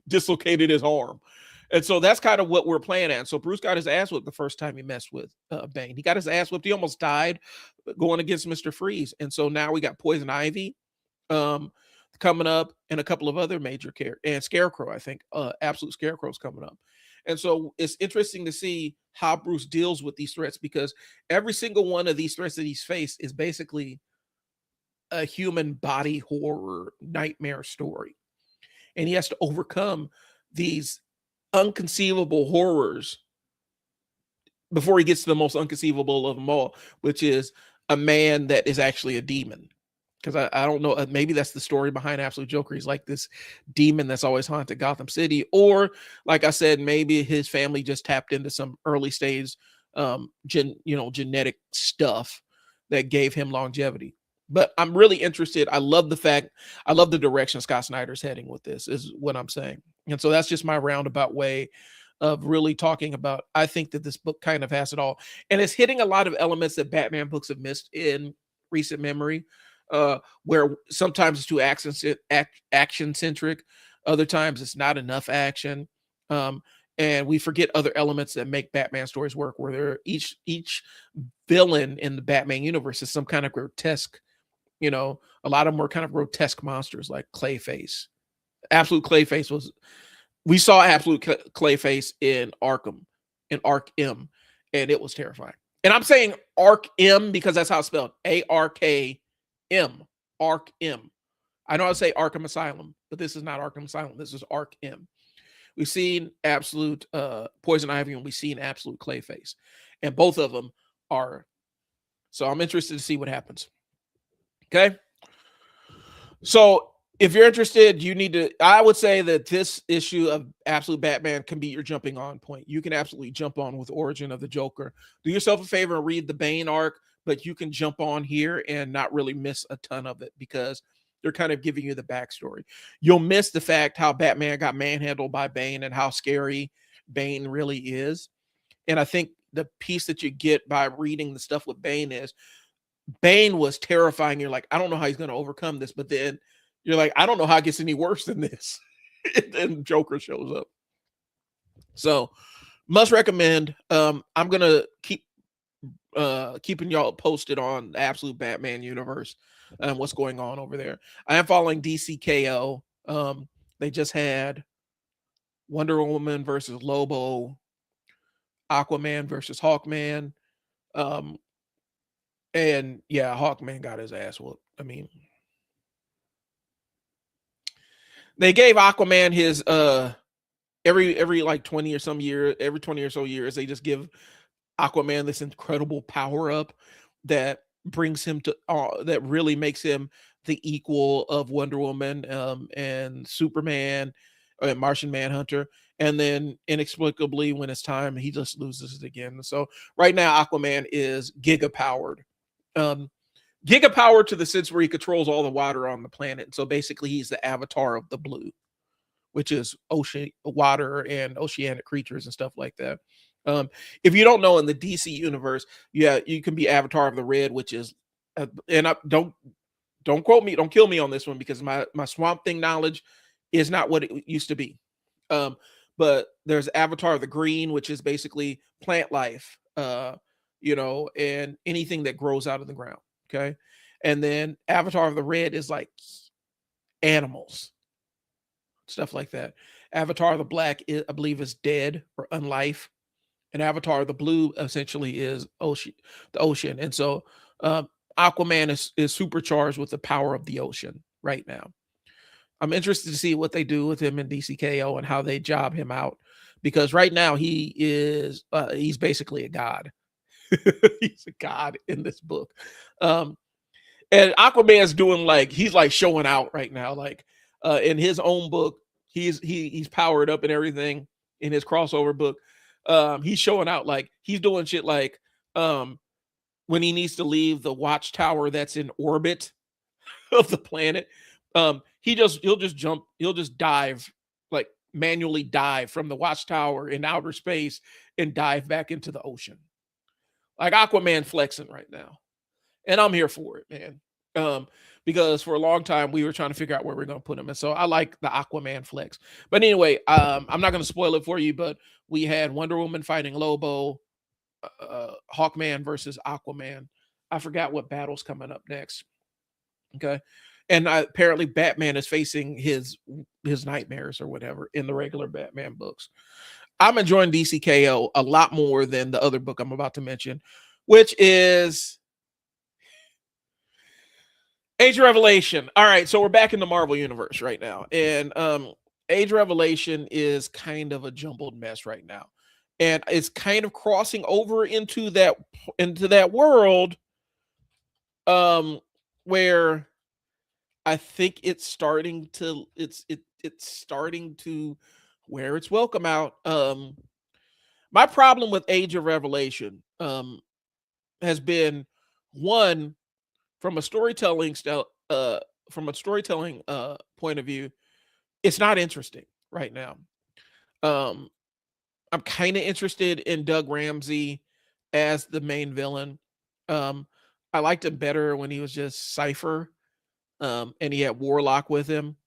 dislocated his arm. And so that's kind of what we're playing at. So Bruce got his ass whipped the first time he messed with Bane. He got his ass whipped. He almost died going against Mr. Freeze. And so now we got Poison Ivy coming up, and a couple of other major characters, and Scarecrow, I think. Absolute Scarecrow's coming up. And so it's interesting to see how Bruce deals with these threats, because every single one of these threats that he's faced is basically a human body horror nightmare story. And he has to overcome these unconceivable horrors before he gets to the most unconceivable of them all, which is a man that is actually a demon. Because I don't know, maybe that's the story behind Absolute Joker. He's like this demon that's always haunted Gotham City. Or, like I said, maybe his family just tapped into some early stage genetic stuff that gave him longevity. But I'm really interested. I love the direction Scott Snyder's heading with this, is what I'm saying. And so that's just my roundabout way of really talking about, I think that this book kind of has it all. And it's hitting a lot of elements that Batman books have missed in recent memory, where sometimes it's too action-centric. Other times it's not enough action. And we forget other elements that make Batman stories work, where each villain in the Batman universe is some kind of grotesque, a lot of them were kind of grotesque monsters, like Clayface. Absolute Clayface we saw Absolute Clayface in Arkham, in Ark-M, and it was terrifying. And I'm saying Ark-M because that's how it's spelled. A-R-K-M. Ark-M. I know I say Arkham Asylum, but this is not Arkham Asylum. This is Ark-M. We've seen Absolute Poison Ivy, and we've seen Absolute Clayface. And both of them are. So I'm interested to see what happens. Okay? So if you're interested, I would say that this issue of Absolute Batman can be your jumping on point. You can absolutely jump on with Origin of the Joker. Do yourself a favor and read the Bane arc, but you can jump on here and not really miss a ton of it, because they're kind of giving you the backstory. You'll miss the fact how Batman got manhandled by Bane and how scary Bane really is. And I think the piece that you get by reading the stuff with Bane is Bane was terrifying. You're like, I don't know how he's going to overcome this. But then you're like, I don't know how it gets any worse than this. And then Joker shows up. So must recommend. I'm going to keep keeping y'all posted on the Absolute Batman universe and what's going on over there. I am following DCKO. They just had Wonder Woman versus Lobo, Aquaman versus Hawkman. And yeah, Hawkman got his ass whooped. I mean, they gave Aquaman his every like 20 or some year, every 20 or so years, they just give Aquaman this incredible power up that brings him to that really makes him the equal of Wonder Woman and Superman and Martian Manhunter. And then inexplicably, when it's time, he just loses it again. So right now, Aquaman is giga powered. Gigapower to the sense where he controls all the water on the planet. So basically, he's the avatar of the blue, which is ocean, water, and oceanic creatures and stuff like that. If you don't know, in the DC universe, yeah, you can be avatar of the red, which is, and don't quote me, don't kill me on this one, because my Swamp Thing knowledge is not what it used to be. But there's avatar of the green, which is basically plant life, and anything that grows out of the ground. Okay. And then avatar of the red is like animals, stuff like that. Avatar of the black, I believe, is dead or unlife. And avatar of the blue essentially is the ocean. And so Aquaman is supercharged with the power of the ocean right now. I'm interested to see what they do with him in DCKO and how they job him out, because right now he's basically a god. He's a god in this book. And Aquaman's doing he's showing out right now. In his own book, he's powered up and everything. In his crossover book, he's showing out, he's doing shit when he needs to leave the watchtower that's in orbit of the planet. He'll just dive, manually dive from the watchtower in outer space and dive back into the ocean. Like Aquaman flexing right now. And I'm here for it, man. Because for a long time we were trying to figure out where we're going to put him. And so I like the Aquaman flex. But anyway, I'm not going to spoil it for you, but we had Wonder Woman fighting Lobo, Hawkman versus Aquaman. I forgot what battle's coming up next. Okay. And apparently Batman is facing his nightmares or whatever in the regular Batman books. I'm enjoying DCKO a lot more than the other book I'm about to mention, which is Age of Revelation. All right, so we're back in the Marvel universe right now. And Age of Revelation is kind of a jumbled mess right now. And it's kind of crossing over into that world where I think it's starting to wear its welcome out. My problem with Age of Revelation has been, one, from a storytelling point of view, it's not interesting right now. I'm kind of interested in Doug Ramsey as the main villain. I liked him better when he was just Cypher, and he had Warlock with him.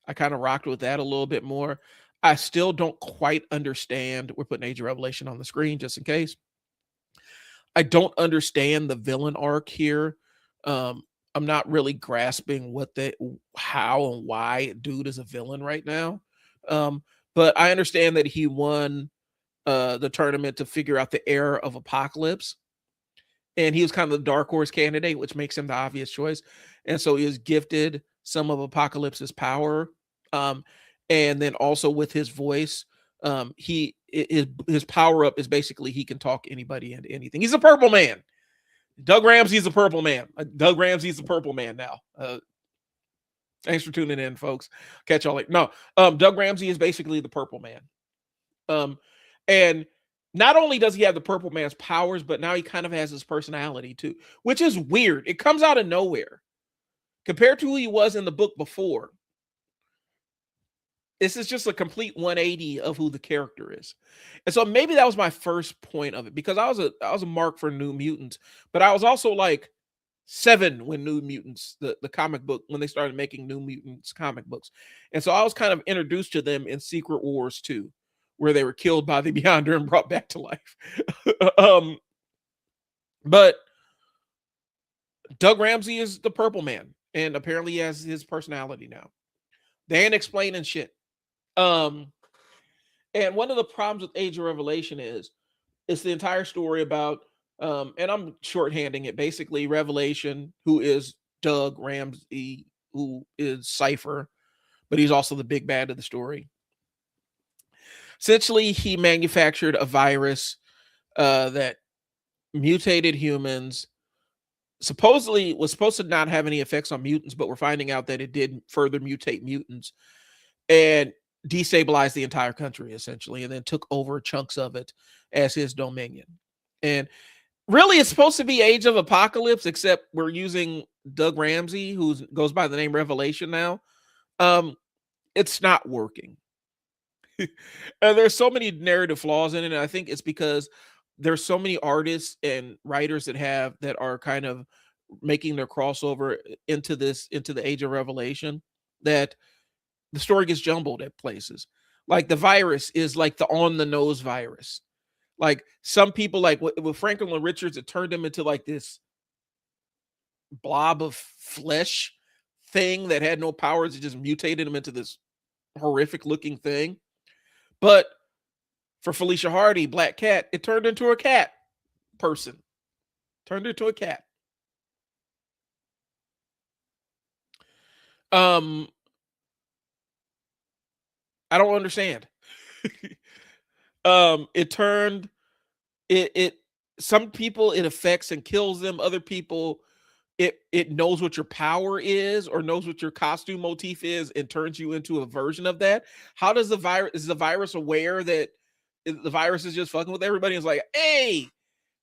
I kind of rocked with that a little bit more. I still don't quite understand. We're putting Age of Revelation on the screen just in case. I don't understand the villain arc here. I'm not really grasping how and why dude is a villain right now. But I understand that he won the tournament to figure out the era of Apocalypse. And he was kind of the dark horse candidate, which makes him the obvious choice. And so he was gifted some of Apocalypse's power. And then also with his voice, his power up is basically he can talk anybody into anything. He's a purple man. Doug Ramsey's a purple man. Doug Ramsey's a purple man now. Thanks for tuning in, folks. Catch y'all later. No, Doug Ramsey is basically the purple man. And not only does he have the purple man's powers, but now he kind of has his personality too, which is weird. It comes out of nowhere compared to who he was in the book before. This is just a complete 180 of who the character is. And so maybe that was my first point of it, because I was a mark for New Mutants, but I was also 7 when New Mutants, the comic book, when they started making New Mutants comic books. And so I was kind of introduced to them in Secret Wars 2, where they were killed by the Beyonder and brought back to life. But Doug Ramsey is the purple man, and apparently he has his personality now. They ain't explaining shit. And one of the problems with Age of Revelation is it's the entire story about, and I'm shorthanding it, basically Revelation, who is Doug Ramsey, who is Cypher, but he's also the big bad of the story. Essentially, he manufactured a virus that mutated humans. Supposedly was supposed to not have any effects on mutants, but we're finding out that it did further mutate mutants and destabilized the entire country, essentially, and then took over chunks of it as his dominion. And Really, it's supposed to be Age of Apocalypse, except we're using Doug Ramsey, who goes by the name Revelation now. Um, it's not working. There's so many narrative flaws in it, and I think it's because there's so many artists and writers that are kind of making their crossover into the Age of Revelation, that the story gets jumbled at places. Like the virus is like the on the nose virus. Like some people, like with Franklin Richards, it turned him into like this blob of flesh thing that had no powers. It just mutated him into this horrific looking thing. But for Felicia Hardy, Black Cat, it turned into a cat person. Turned into a cat. I don't understand. It turned it some people it affects and kills them. Other people it knows what your power is or knows what your costume motif is and turns you into a version of that. How does the virus is the virus aware that the virus is just fucking with everybody? It's like, hey,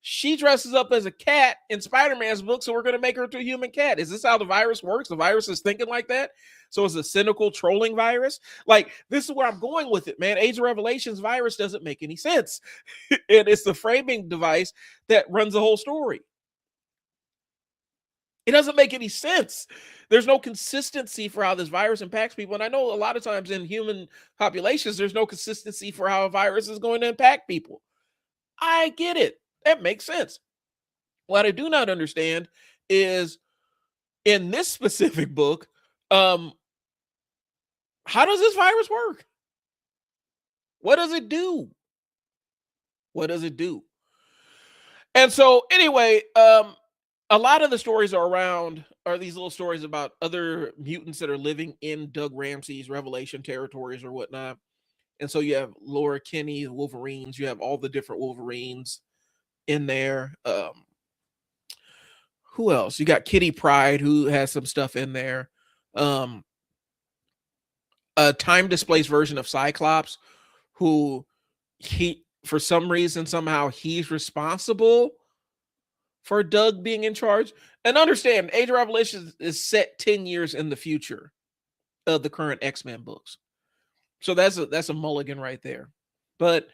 she dresses up as a cat in Spider-Man's book, so we're going to make her into a human cat. Is this how the virus works? The virus is thinking like that. So it's a cynical trolling virus. Like, this is where I'm going with it, man. Age of Revelations virus doesn't make any sense. And it's the framing device that runs the whole story. It doesn't make any sense. There's no consistency for how this virus impacts people. And I know a lot of times in human populations, there's no consistency for how a virus is going to impact people. I get it. That makes sense. What I do not understand is in this specific book, how does this virus work? What does it do? What does it do? And so anyway, a lot of the stories are these little stories about other mutants that are living in Doug Ramsey's Revelation territories or whatnot. And so you have Laura Kinney, the Wolverines, you have all the different Wolverines in there. Who else? You got Kitty Pryde, who has some stuff in there. A time displaced version of Cyclops, who he for some reason somehow he's responsible for Doug being in charge. And understand, Age of Revelation is set 10 years in the future of the current X-Men books. So that's a mulligan right there. But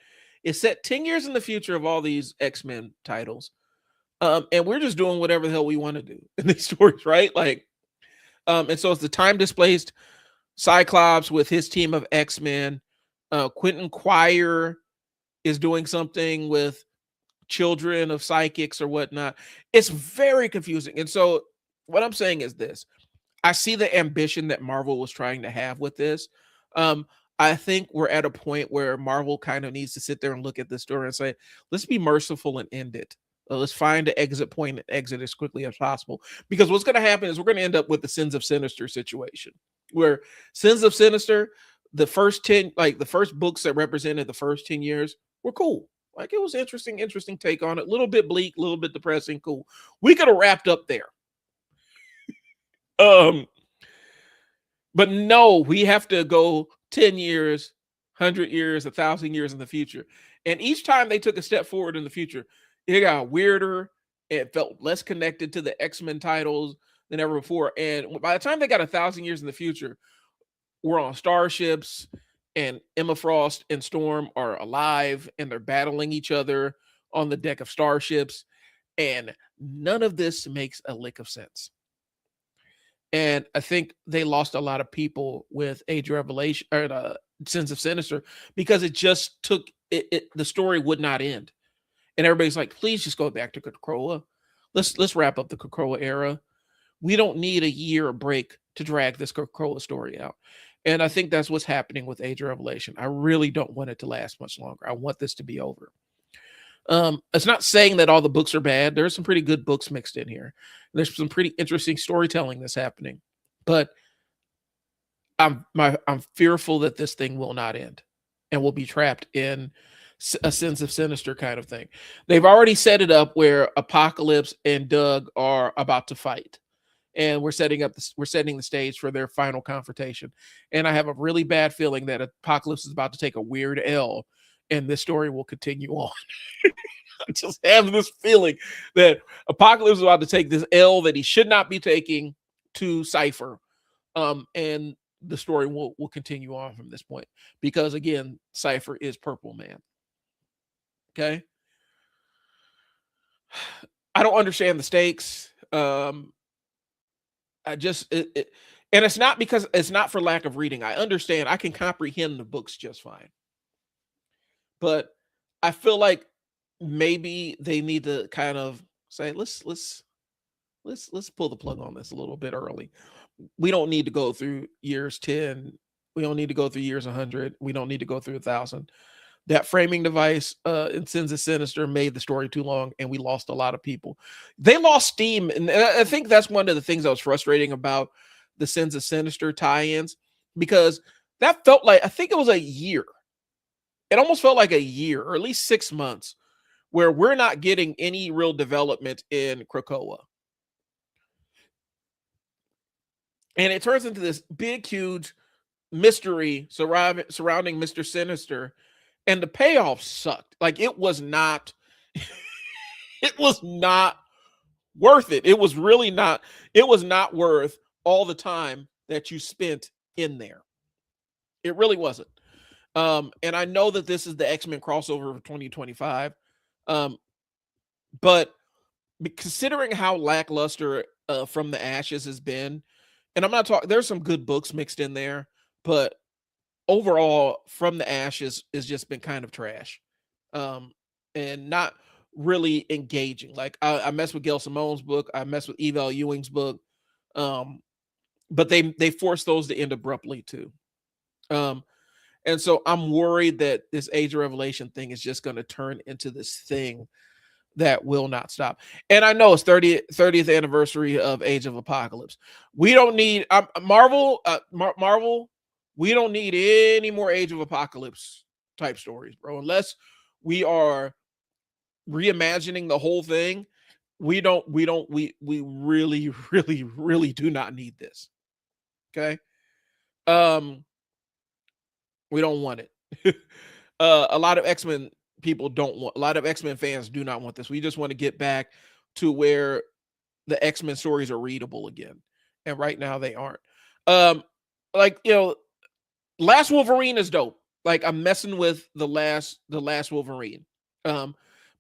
it's set 10 years in the future of all these X-Men titles. And we're just doing whatever the hell we want to do in these stories, right? Like, and so it's the time displaced Cyclops with his team of X-Men. Quentin Quire is doing something with children of psychics or whatnot. It's very confusing. And so what I'm saying is this. I see the ambition that Marvel was trying to have with this. I think we're at a point where Marvel kind of needs to sit there and look at this story and say, let's be merciful and end it. Let's find an exit point and exit as quickly as possible. Because what's going to happen is we're going to end up with the Sins of Sinister situation, where Sins of Sinister, the first books that represented the first 10 years were cool. Like, it was interesting take on it. A little bit bleak, a little bit depressing, cool. We could have wrapped up there. But no, we have to go 10 years, 100 years, 1,000 years in the future. And each time they took a step forward in the future, it got weirder. It felt less connected to the X-Men titles than ever before. And by the time they got 1,000 years in the future, we're on starships, and Emma Frost and Storm are alive, and they're battling each other on the deck of starships. And none of this makes a lick of sense. And I think they lost a lot of people with Age of Revelation or Sins of Sinister, because it just took it. The story would not end, and everybody's like, "Please just go back to Krakoa. Let's wrap up the Krakoa era. We don't need a year of break to drag this Krakoa story out." And I think that's what's happening with Age of Revelation. I really don't want it to last much longer. I want this to be over. It's not saying that all the books are bad. There's some pretty good books mixed in here. There's some pretty interesting storytelling that's happening, but I'm fearful that this thing will not end, and we'll be trapped in a Sense of Sinister kind of thing. They've already set it up where Apocalypse and Doug are about to fight, and we're setting the stage for their final confrontation. And I have a really bad feeling that Apocalypse is about to take a weird L, and this story will continue on. I just have this feeling that Apocalypse is about to take this L that he should not be taking to Cypher. And the story will continue on from this point. Because again, Cypher is Purple Man. Okay. I don't understand the stakes. I just and it's not because it's not for lack of reading. I understand. I can comprehend the books just fine. But I feel like maybe they need to kind of say, let's pull the plug on this a little bit early. We don't need to go through years 10. We don't need to go through years 100. We don't need to go through 1,000. That framing device in Sins of Sinister made the story too long, and we lost a lot of people. They lost steam, and I think that's one of the things that was frustrating about the Sins of Sinister tie-ins, because that felt like, I think it was a year. It almost felt like a year, or at least 6 months, where we're not getting any real development in Krakoa. And it turns into this big, huge mystery surrounding Mr. Sinister, and the payoff sucked. Like, it was not it was not worth it. It was really not. It was not worth all the time that you spent in there. It really wasn't. And I know that this is the X-Men crossover for 2025. But considering how lackluster From the Ashes has been, and I'm not talking, there's some good books mixed in there, but overall, From the Ashes has just been kind of trash. And not really engaging. Like, I mess with Gail Simone's book, I mess with Eval Ewing's book, but they forced those to end abruptly too. And so I'm worried that this Age of Revelation thing is just going to turn into this thing that will not stop. And I know it's 30th anniversary of Age of Apocalypse. We don't need Marvel. We don't need any more Age of Apocalypse type stories, bro. Unless we are reimagining the whole thing, we really, really, really do not need this. Okay. We don't want it. A lot of X-Men people don't want, a lot of X-Men fans do not want this. We just want to get back to where the X-Men stories are readable again. And right now they aren't. Like, Last Wolverine is dope. Like, I'm messing with the last Wolverine.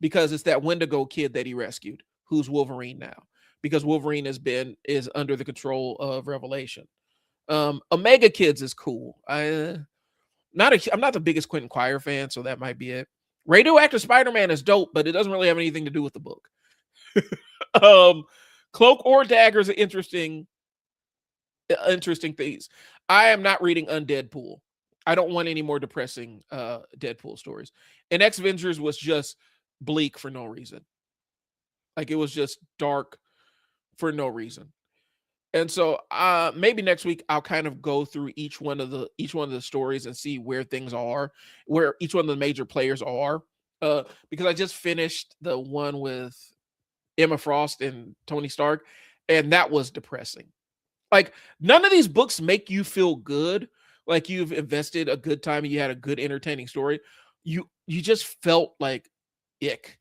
Because it's that Wendigo kid that he rescued, who's Wolverine now. Because Wolverine is under the control of Revelation. Omega Kids is cool. I'm not the biggest Quentin Quire fan, so that might be it. Radioactive Spider-Man is dope, but it doesn't really have anything to do with the book. Cloak or Dagger is an interesting things. I am not reading Undeadpool. I don't want any more depressing Deadpool stories. And X-Vengers was just bleak for no reason. Like, it was just dark for no reason. And so maybe next week I'll kind of go through each one of the stories and see where things are, where each one of the major players are. Because I just finished the one with Emma Frost and Tony Stark, and that was depressing. Like, none of these books make you feel good, like you've invested a good time and you had a good entertaining story. You just felt like ick.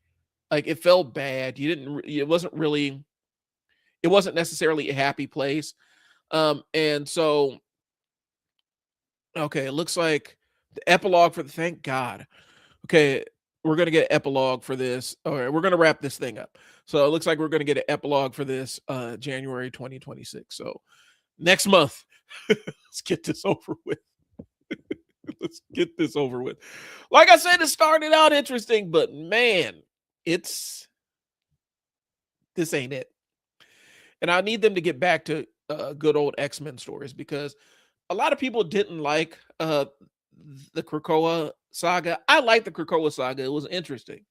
Like, it felt bad. It wasn't necessarily a happy place. And so, okay, it looks like the epilogue thank God. Okay, we're going to get an epilogue for this. All right, we're going to wrap this thing up. So it looks like we're going to get an epilogue for this January 2026. So next month, let's get this over with. Let's get this over with. Like I said, it started out interesting, but man, this ain't it. And I need them to get back to good old X-Men stories, because a lot of people didn't like the Krakoa saga. I like the Krakoa saga. It was interesting.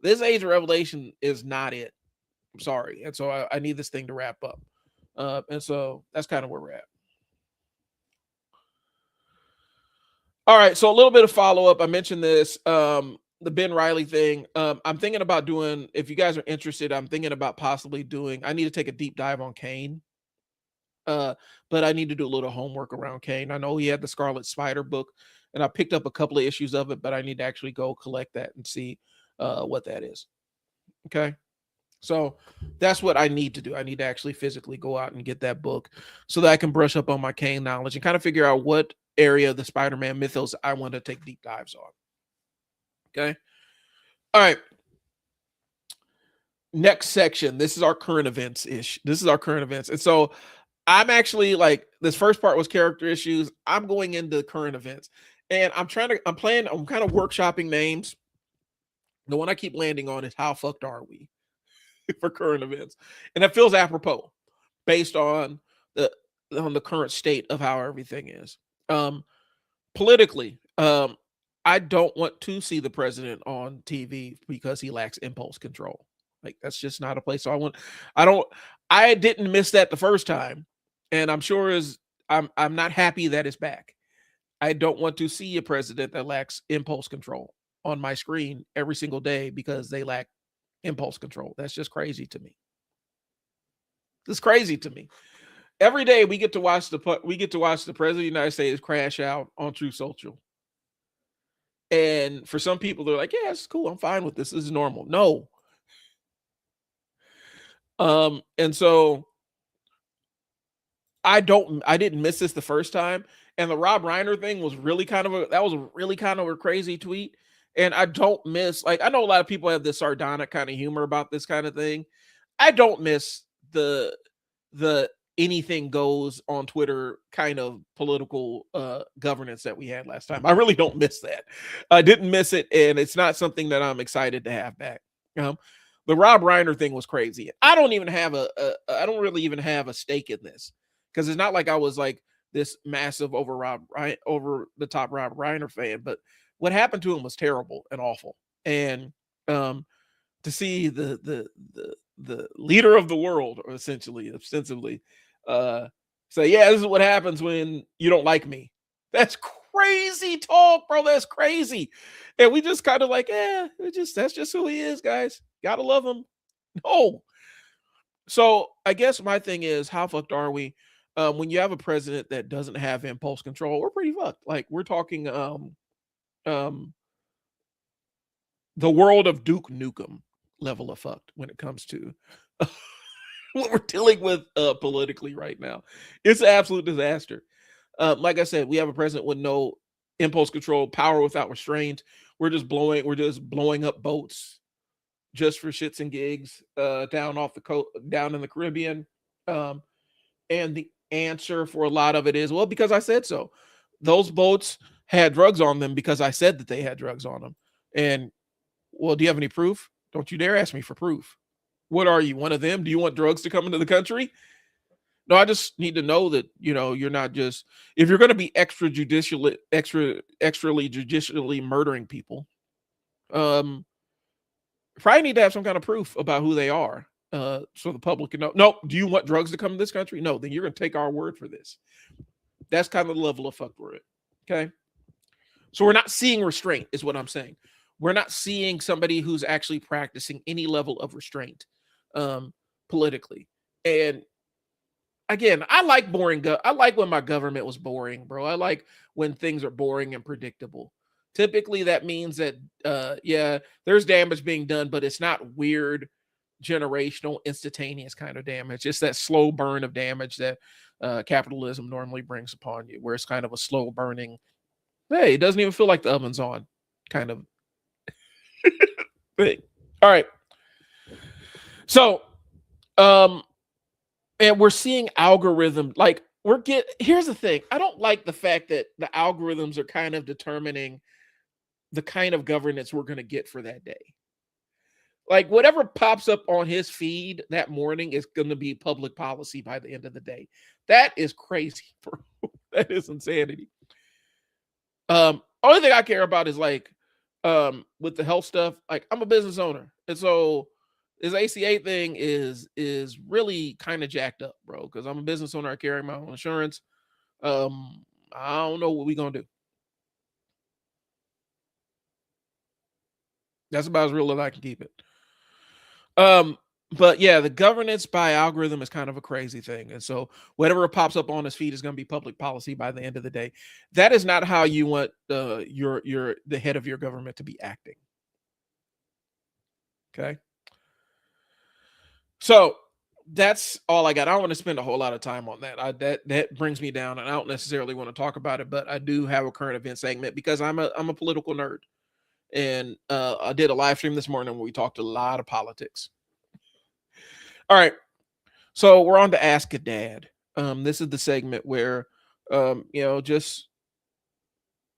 This Age of Revelation is not it. I'm sorry. And so I need this thing to wrap up. And so that's kind of where we're at. All right. So a little bit of follow-up. I mentioned this. The Ben Reilly thing. I'm thinking about doing, if you guys are interested, I'm thinking about possibly doing, I need to take a deep dive on Kaine. But I need to do a little homework around Kaine. I know he had the Scarlet Spider book, and I picked up a couple of issues of it, but I need to actually go collect that and see what that is. Okay. So that's what I need to do. I need to actually physically go out and get that book so that I can brush up on my Kaine knowledge and kind of figure out what area of the Spider-Man mythos I want to take deep dives on. Okay. All right. Next section. This is our current events ish. This is our current events. And so I'm actually like, this first part was character issues. I'm going into current events and I'm kind of workshopping names. The one I keep landing on is how fucked are we for current events? And it feels apropos based on the current state of how everything is. Politically, I don't want to see the president on TV because he lacks impulse control. Like that's just not a place. So I didn't miss that the first time. And I'm not happy that it's back. I don't want to see a president that lacks impulse control on my screen every single day because they lack impulse control. That's just crazy to me. It's crazy to me. Every day we get to watch the president of the United States crash out on True Social. And for some people, they're like, yeah, it's cool. I'm fine with this. This is normal. No. And so I didn't miss this the first time. And the Rob Reiner thing was really kind of a crazy tweet. And I don't miss, like, I know a lot of people have this sardonic kind of humor about this kind of thing. I don't miss the anything goes on Twitter kind of political governance that we had last time. I really don't miss that. I didn't miss it, and it's not something that I'm excited to have back. The Rob Reiner thing was crazy. I don't really even have a stake in this because it's not like I was like this massive over the top Rob Reiner fan, but what happened to him was terrible and awful. And to see the leader of the world, or ostensibly, say, yeah, this is what happens when you don't like me. That's crazy talk, bro. That's crazy. And we just kind of like, that's just who he is, guys. Gotta love him. No. So I guess my thing is, how fucked are we? When you have a president that doesn't have impulse control, we're pretty fucked. Like we're talking the world of Duke Nukem level of fucked when it comes to what we're dealing with politically right now. It's an absolute disaster. Like I said, we have a president with no impulse control, power without restraint. We're just blowing up boats just for shits and gigs down off the coast, down in the Caribbean. And the answer for a lot of it is, well, because I said so. Those boats had drugs on them because I said that they had drugs on them. And well, do you have any proof? Don't you dare ask me for proof. What are you, one of them? Do you want drugs to come into the country? No, I just need to know that, you're not just, if you're going to be extrajudicially murdering people, probably need to have some kind of proof about who they are, so the public can know. No, do you want drugs to come to this country? No, then you're going to take our word for this. That's kind of the level of fuck we're at. Okay. So we're not seeing restraint is what I'm saying. We're not seeing somebody who's actually practicing any level of restraint politically. And again, I like boring. I like when my government was boring, bro. I like when things are boring and predictable. Typically, that means that, there's damage being done, but it's not weird, generational, instantaneous kind of damage. It's that slow burn of damage that capitalism normally brings upon you, where it's kind of a slow burning, hey, it doesn't even feel like the oven's on kind of thing. All right. So, and we're seeing algorithm, like here's the thing. I don't like the fact that the algorithms are kind of determining the kind of governance we're going to get for that day. Like whatever pops up on his feed that morning is going to be public policy by the end of the day. That is crazy, bro. That is insanity. Only thing I care about is like, with the health stuff, like I'm a business owner. And so this ACA thing is really kind of jacked up, bro. Cause I'm a business owner. I carry my own insurance. I don't know what we're going to do. That's about as real as I can keep it. But yeah, the governance by algorithm is kind of a crazy thing. And so whatever pops up on his feed is going to be public policy by the end of the day. That is not how you want the head of your government to be acting. Okay. So that's all I got. I don't want to spend a whole lot of time on that. That brings me down, and I don't necessarily want to talk about it, but I do have a current event segment because I'm a political nerd. And I did a live stream this morning where we talked a lot of politics. All right. So we're on to Ask a Dad. This is the segment where just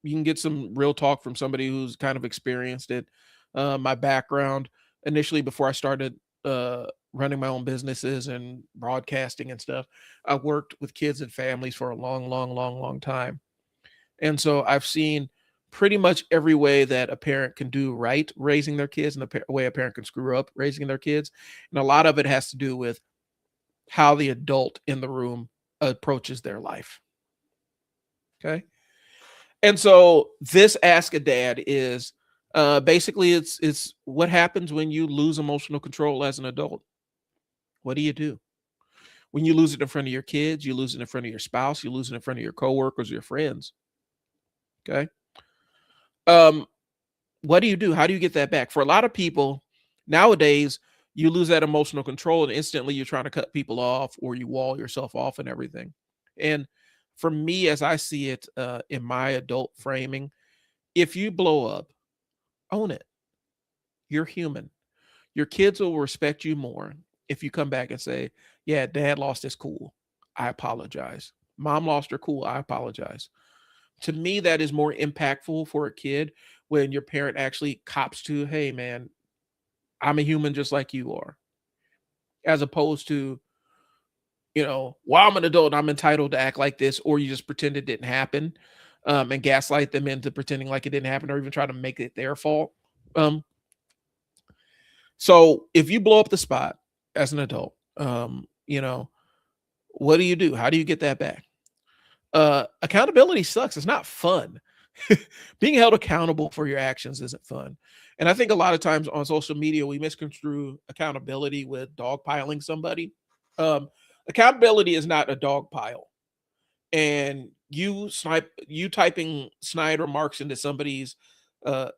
you can get some real talk from somebody who's kind of experienced it. My background initially, before I started running my own businesses and broadcasting and stuff, I worked with kids and families for a long, long, long, long time. And so I've seen pretty much every way that a parent can do right raising their kids and the way a parent can screw up raising their kids. And a lot of it has to do with how the adult in the room approaches their life. Okay. And so this Ask a Dad is basically it's what happens when you lose emotional control as an adult. What do you do? When you lose it in front of your kids, you lose it in front of your spouse, you lose it in front of your coworkers, your friends. Okay. What do you do? How do you get that back? For a lot of people nowadays, you lose that emotional control and instantly you're trying to cut people off or you wall yourself off and everything. And for me, as I see it in my adult framing, if you blow up, own it. You're human. Your kids will respect you more if you come back and say, yeah, dad lost his cool. I apologize. Mom lost her cool. I apologize. To me, that is more impactful for a kid when your parent actually cops to, hey, man, I'm a human just like you are, as opposed to, well, I'm an adult and I'm entitled to act like this, or you just pretend it didn't happen and gaslight them into pretending like it didn't happen or even try to make it their fault. So if you blow up the spot as an adult, what do you do? How do you get that back? Accountability sucks. It's not fun. Being held accountable for your actions isn't fun. And I think a lot of times on social media, we misconstrue accountability with dogpiling somebody. Accountability is not a dog pile. And you typing snide remarks into somebody's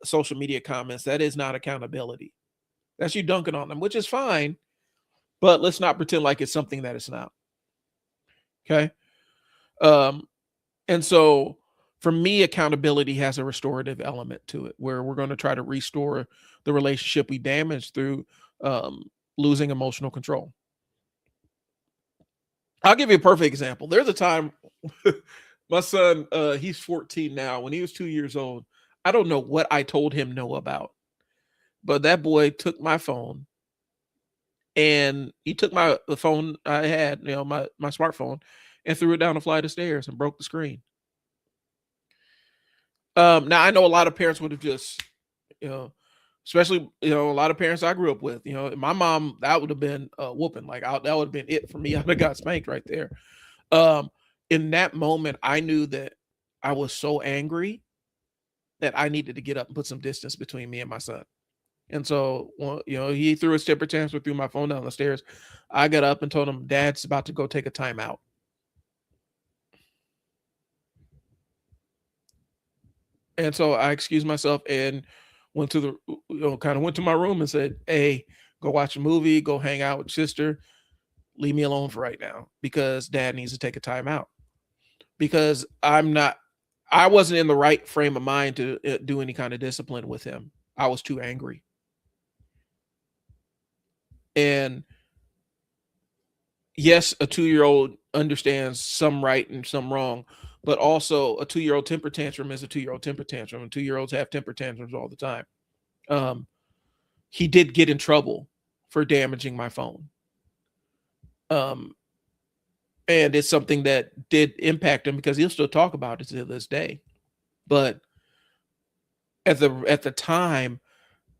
social media comments, that is not accountability. That's you dunking on them, which is fine, but let's not pretend like it's something that it's not. Okay. And so for me, accountability has a restorative element to it where we're going to try to restore the relationship we damaged through losing emotional control. I'll give you a perfect example. There's a time my son, he's 14 now. When he was 2 years old, I don't know what I told him no about, but that boy took my phone and he took the phone I had, my smartphone, and threw it down a flight of stairs and broke the screen. Now I know a lot of parents would have just, especially, a lot of parents I grew up with, my mom, that would have been whooping. Like that would have been it for me. I'd have got spanked right there. In that moment, I knew that I was so angry that I needed to get up and put some distance between me and my son. And so, he threw his temper tantrum, threw my phone down the stairs. I got up and told him, Dad's about to go take a timeout. And so I excused myself and went to went to my room and said, hey, go watch a movie, go hang out with sister, leave me alone for right now because dad needs to take a time out. Because I wasn't in the right frame of mind to do any kind of discipline with him. I was too angry. And yes, a 2-year-old understands some right and some wrong, but also a 2-year-old temper tantrum is a 2-year-old temper tantrum, and 2-year-olds have temper tantrums all the time. He did get in trouble for damaging my phone. And it's something that did impact him because he'll still talk about it to this day. But at the time,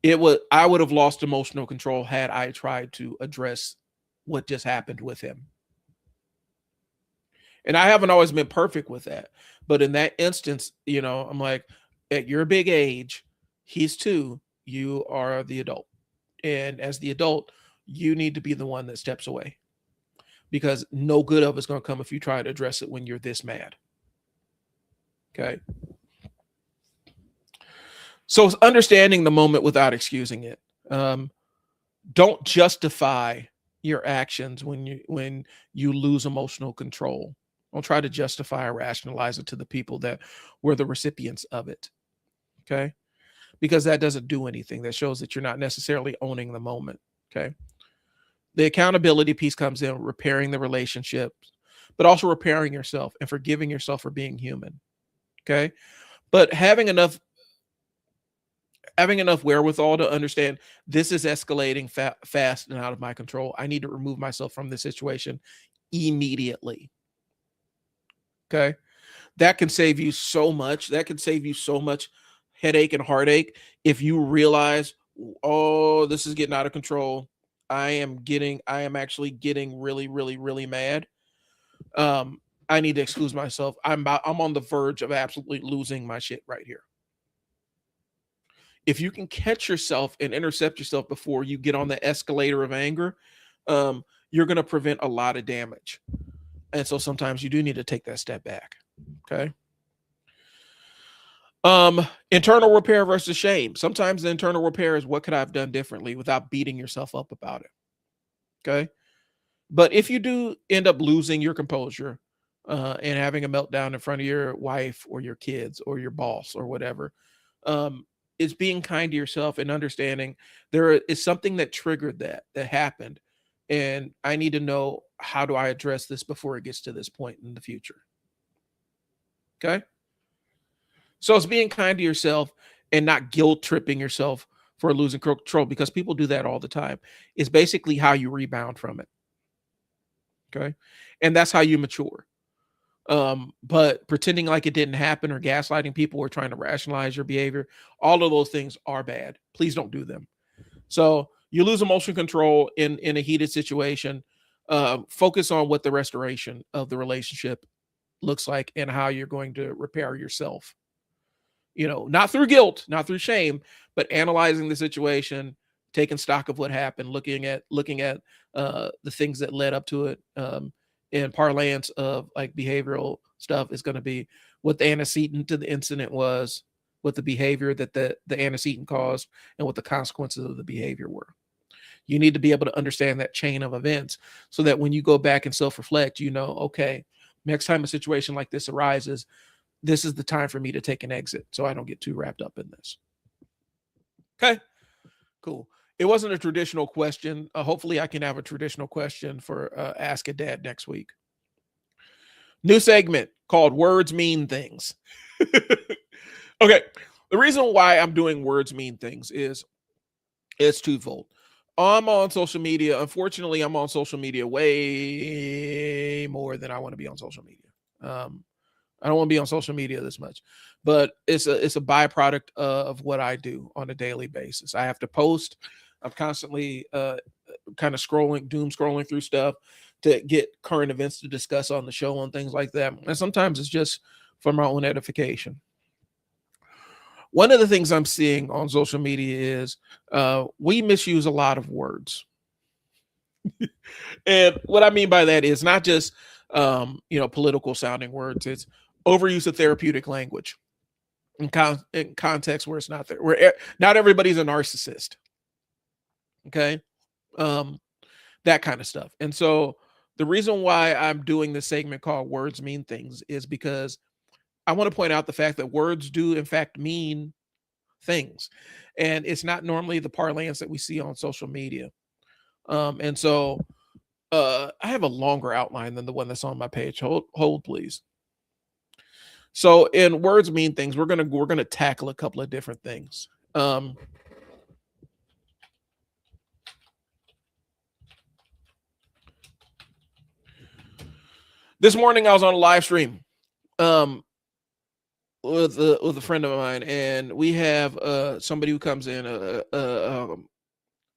I would have lost emotional control had I tried to address what just happened with him. And I haven't always been perfect with that. But in that instance, I'm like, at your big age, he's 2, you are the adult. And as the adult, you need to be the one that steps away. Because no good of it's going to come if you try to address it when you're this mad. Okay. So it's understanding the moment without excusing it. Don't justify your actions when you lose emotional control. Don't try to justify or rationalize it to the people that were the recipients of it. Okay? Because that doesn't do anything. That shows that you're not necessarily owning the moment. Okay? The accountability piece comes in repairing the relationship, but also repairing yourself and forgiving yourself for being human. Okay? But having enough wherewithal to understand this is escalating fast and out of my control. I need to remove myself from the situation immediately. Okay. That can save you so much. That can save you so much headache and heartache if you realize, oh, this is getting out of control. I am actually getting really, really, really mad. I need to excuse myself. I'm on the verge of absolutely losing my shit right here. If you can catch yourself and intercept yourself before you get on the escalator of anger, you're going to prevent a lot of damage. And so sometimes you do need to take that step back. Okay. Internal repair versus shame. Sometimes the internal repair is what could I have done differently without beating yourself up about it. Okay. But if you do end up losing your composure and having a meltdown in front of your wife or your kids or your boss or whatever, it's being kind to yourself and understanding there is something that triggered that happened. And I need to know, how do I address this before it gets to this point in the future? Okay. So it's being kind to yourself and not guilt tripping yourself for losing control, because people do that all the time. It's basically how you rebound from it. Okay. And that's how you mature. But pretending like it didn't happen or gaslighting people or trying to rationalize your behavior, all of those things are bad. Please don't do them. So you lose emotional control in a heated situation. Focus on what the restoration of the relationship looks like and how you're going to repair yourself. Not through guilt, not through shame, but analyzing the situation, taking stock of what happened, looking at the things that led up to it. And parlance of like behavioral stuff is going to be what the antecedent to the incident was, what the behavior that the antecedent caused, and what the consequences of the behavior were. You need to be able to understand that chain of events so that when you go back and self-reflect, okay, next time a situation like this arises, this is the time for me to take an exit so I don't get too wrapped up in this. Okay, cool. It wasn't a traditional question. Hopefully I can have a traditional question for Ask a Dad next week. New segment called Words Mean Things. Okay. The reason why I'm doing Words Mean Things is it's twofold. I'm on social media. Unfortunately, I'm on social media way more than I want to be on social media. I don't want to be on social media this much, but it's a byproduct of what I do on a daily basis. I have to post. I'm constantly kind of doom scrolling through stuff to get current events to discuss on the show and things like that. And sometimes it's just for my own edification. One of the things I'm seeing on social media is we misuse a lot of words. And what I mean by that is not just political sounding words. It's overuse of therapeutic language in context where it's not there. Where not everybody's a narcissist. Okay. That kind of stuff. And so the reason why I'm doing this segment called Words Mean Things is because I want to point out the fact that words do in fact mean things. And it's not normally the parlance that we see on social media. And so I have a longer outline than the one that's on my page. Hold please. So in Words Mean Things, we're gonna tackle a couple of different things. This morning I was on a live stream with a friend of mine, and we have somebody who comes in. I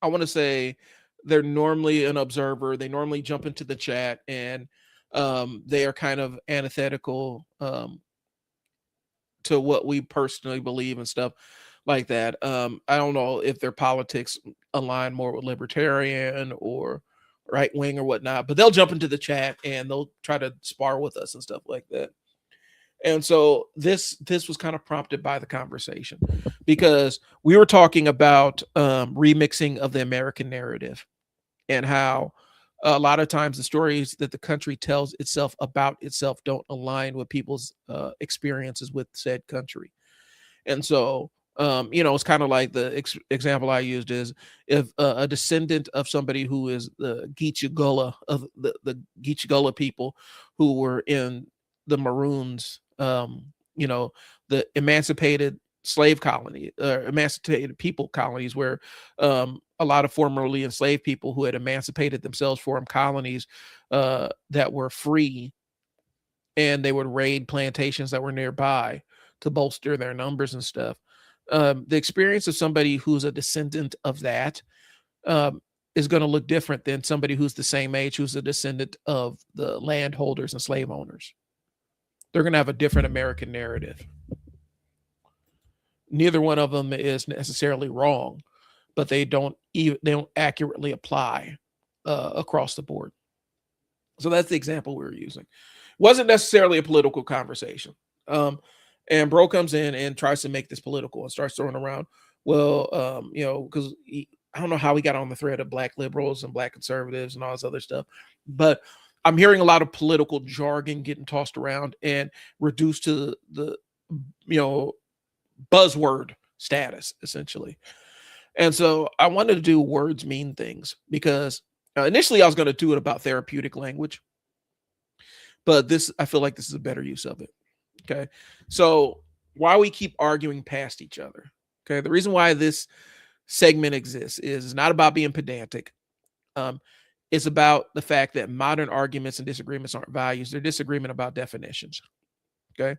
want to say they're normally an observer. They normally jump into the chat, and they are kind of antithetical to what we personally believe and stuff like that. I don't know if their politics align more with libertarian or right wing or whatnot, but they'll jump into the chat and they'll try to spar with us and stuff like that. And so this was kind of prompted by the conversation because we were talking about remixing of the American narrative and how a lot of times the stories that the country tells itself about itself don't align with people's experiences with said country. And so, it's kind of like the example I used is if a descendant of somebody who is the Geechee Gullah of the Geechee Gullah people who were in the Maroons, the emancipated slave colony, emancipated people colonies, where a lot of formerly enslaved people who had emancipated themselves formed colonies that were free, and they would raid plantations that were nearby to bolster their numbers and stuff. The experience of somebody who's a descendant of that um, is going to look different than somebody who's the same age, who's a descendant of the landholders and slave owners. They're going to have a different American narrative. Neither one of them is necessarily wrong, but they don't accurately apply across the board. So that's the example we were using. Wasn't necessarily a political conversation. And bro comes in and tries to make this political and starts throwing around, well, because I don't know how he got on the thread of black liberals and black conservatives and all this other stuff, but I'm hearing a lot of political jargon getting tossed around and reduced to the buzzword status, essentially. And so I wanted to do words mean things because initially I was going to do it about therapeutic language, but I feel like this is a better use of it. Okay. So why we keep arguing past each other. Okay. The reason why this segment exists is not about being pedantic. It's about the fact that modern arguments and disagreements aren't values. They're disagreement about definitions. Okay.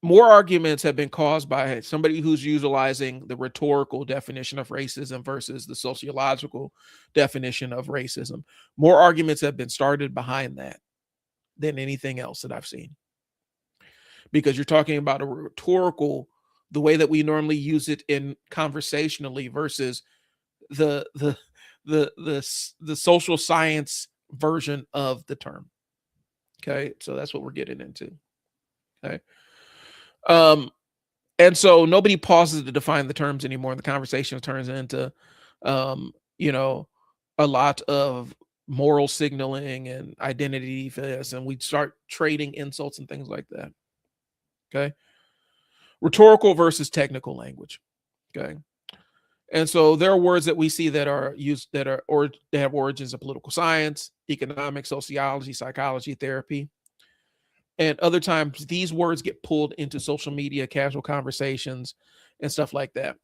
More arguments have been caused by somebody who's utilizing the rhetorical definition of racism versus the sociological definition of racism. More arguments have been started behind that than anything else that I've seen. Because you're talking about a rhetorical, the way that we normally use it in conversationally versus the social science version of the term. Okay, so that's what we're getting into. Okay. And so nobody pauses to define the terms anymore. And the conversation turns into, a lot of moral signaling and identity defense, and we start trading insults and things like that. Okay. Rhetorical versus technical language. Okay. And so there are words that we see that are used that are or they have origins of political science, economics, sociology, psychology, therapy. And other times these words get pulled into social media, casual conversations, and stuff like that.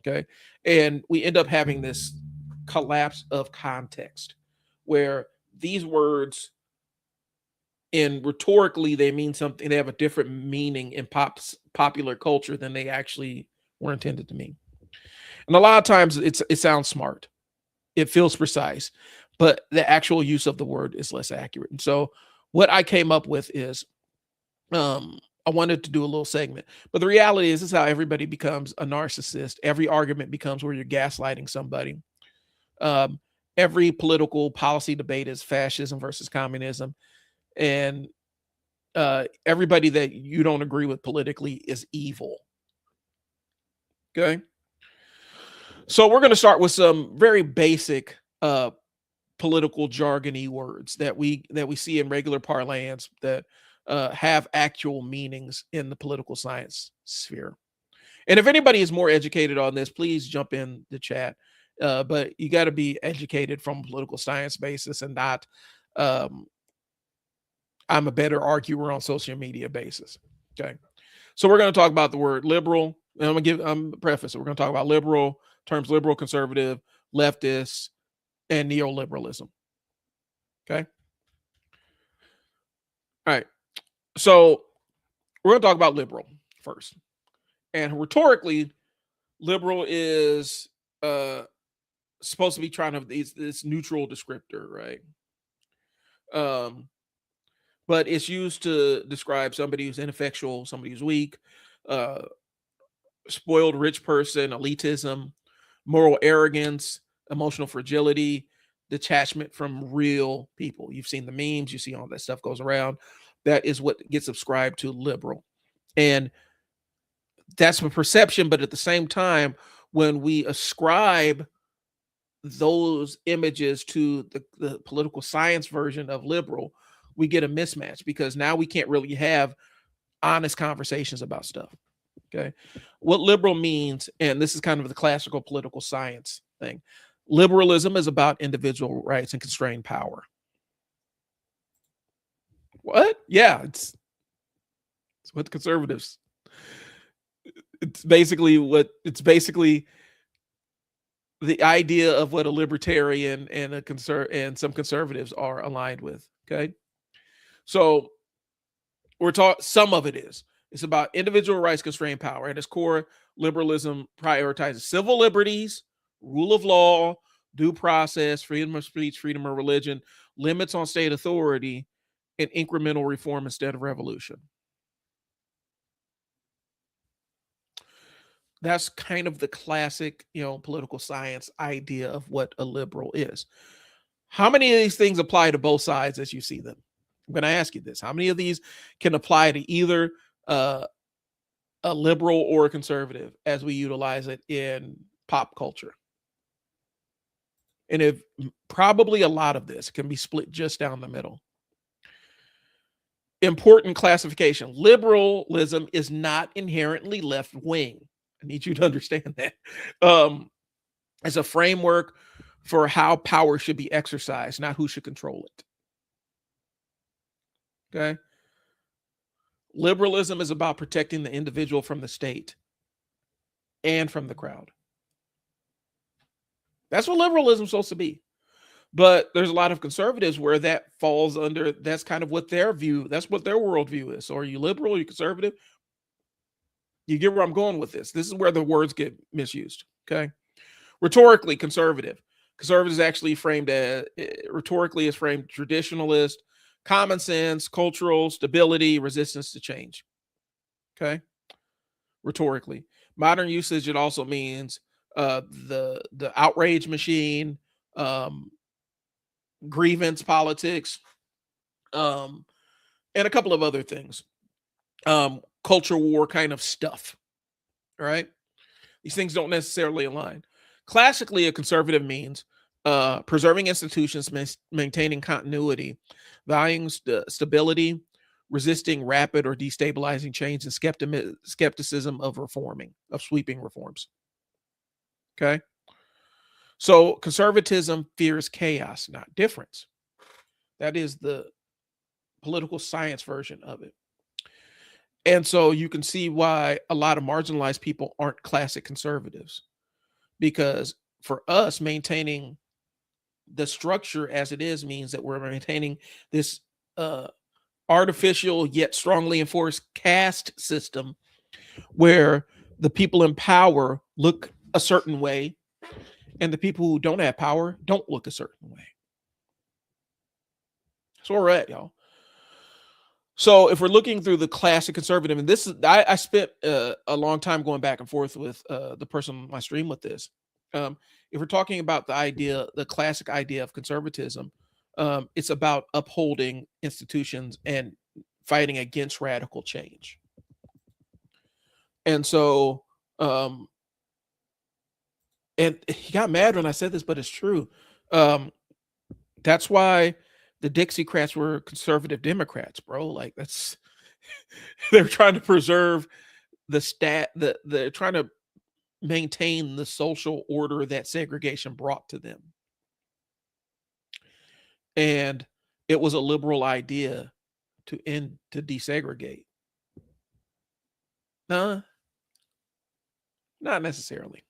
Okay. And we end up having this collapse of context where these words in rhetorically they mean something, they have a different meaning in popular culture than they actually were intended to mean. And a lot of times it sounds smart. It feels precise, but the actual use of the word is less accurate. And so what I came up with is I wanted to do a little segment, but the reality is, this is how everybody becomes a narcissist. Every argument becomes where you're gaslighting somebody. Every political policy debate is fascism versus communism, and everybody that you don't agree with politically is evil. Okay, so we're going to start with some very basic political jargony words that we see in regular parlance that have actual meanings in the political science sphere. And if anybody is more educated on this, please jump in the chat. But you got to be educated from a political science basis and not I'm a better arguer on social media basis. Okay. So we're going to talk about the word liberal. And I'm going to give preface. We're going to talk about liberal, terms liberal, conservative, leftist, and neoliberalism. Okay. All right. So we're going to talk about liberal first. And rhetorically, liberal is supposed to be trying to this neutral descriptor, right? But it's used to describe somebody who's ineffectual, somebody who's weak, spoiled rich person, elitism, moral arrogance, emotional fragility, detachment from real people. You've seen the memes, you see all that stuff goes around. that is what gets subscribed to liberal. And that's a perception, but at the same time, when we ascribe those images to the political science version of liberal, we get a mismatch, because now we can't really have honest conversations about stuff. Okay. What liberal means, and this is kind of the classical political science thing, liberalism is about individual rights and constrained power. What? Yeah, it's what the conservatives. It's basically the idea of what a libertarian and and some conservatives are aligned with. Okay. So we're taught some of it is. It's about individual rights, constrained power. At its core, liberalism prioritizes civil liberties, rule of law, due process, freedom of speech, freedom of religion, limits on state authority, and incremental reform instead of revolution. That's kind of the classic, political science idea of what a liberal is. How many of these things apply to both sides as you see them? I'm going to ask you this. How many of these can apply to either a liberal or a conservative as we utilize it in pop culture? And if probably a lot of this can be split just down the middle. Important classification. Liberalism is not inherently left wing. I need you to understand that. It's a framework for how power should be exercised, not who should control it. Okay. Liberalism is about protecting the individual from the state and from the crowd. That's what liberalism is supposed to be. But there's a lot of conservatives where that falls under, that's kind of what their view, that's what their worldview is. So are you liberal? Are you conservative? You get where I'm going with this. This is where the words get misused. Okay. Rhetorically, conservative. Conservative is actually framed as, rhetorically is framed traditionalist, common sense, cultural stability, resistance to change. Okay. Rhetorically. Modern usage, it also means the outrage machine, grievance politics, and a couple of other things. Culture war kind of stuff. All right. These things don't necessarily align. Classically, a conservative means preserving institutions, maintaining continuity, valuing stability, resisting rapid or destabilizing change, and skepticism of sweeping reforms. Okay. So conservatism fears chaos, not difference. That is the political science version of it. And so you can see why a lot of marginalized people aren't classic conservatives, because for us, maintaining the structure as it is means that we're maintaining this artificial yet strongly enforced caste system where the people in power look a certain way and the people who don't have power don't look a certain way. That's where we're at, y'all. So if we're looking through the classic conservative, and this is, I spent a long time going back and forth with the person on my stream with this. If we're talking about the classic idea of conservatism, it's about upholding institutions and fighting against radical change. And so, and he got mad when I said this, but it's true. That's why the Dixiecrats were conservative Democrats, bro. Like that's they're trying to preserve they're trying to maintain the social order that segregation brought to them. And it was a liberal idea to desegregate. No, not necessarily.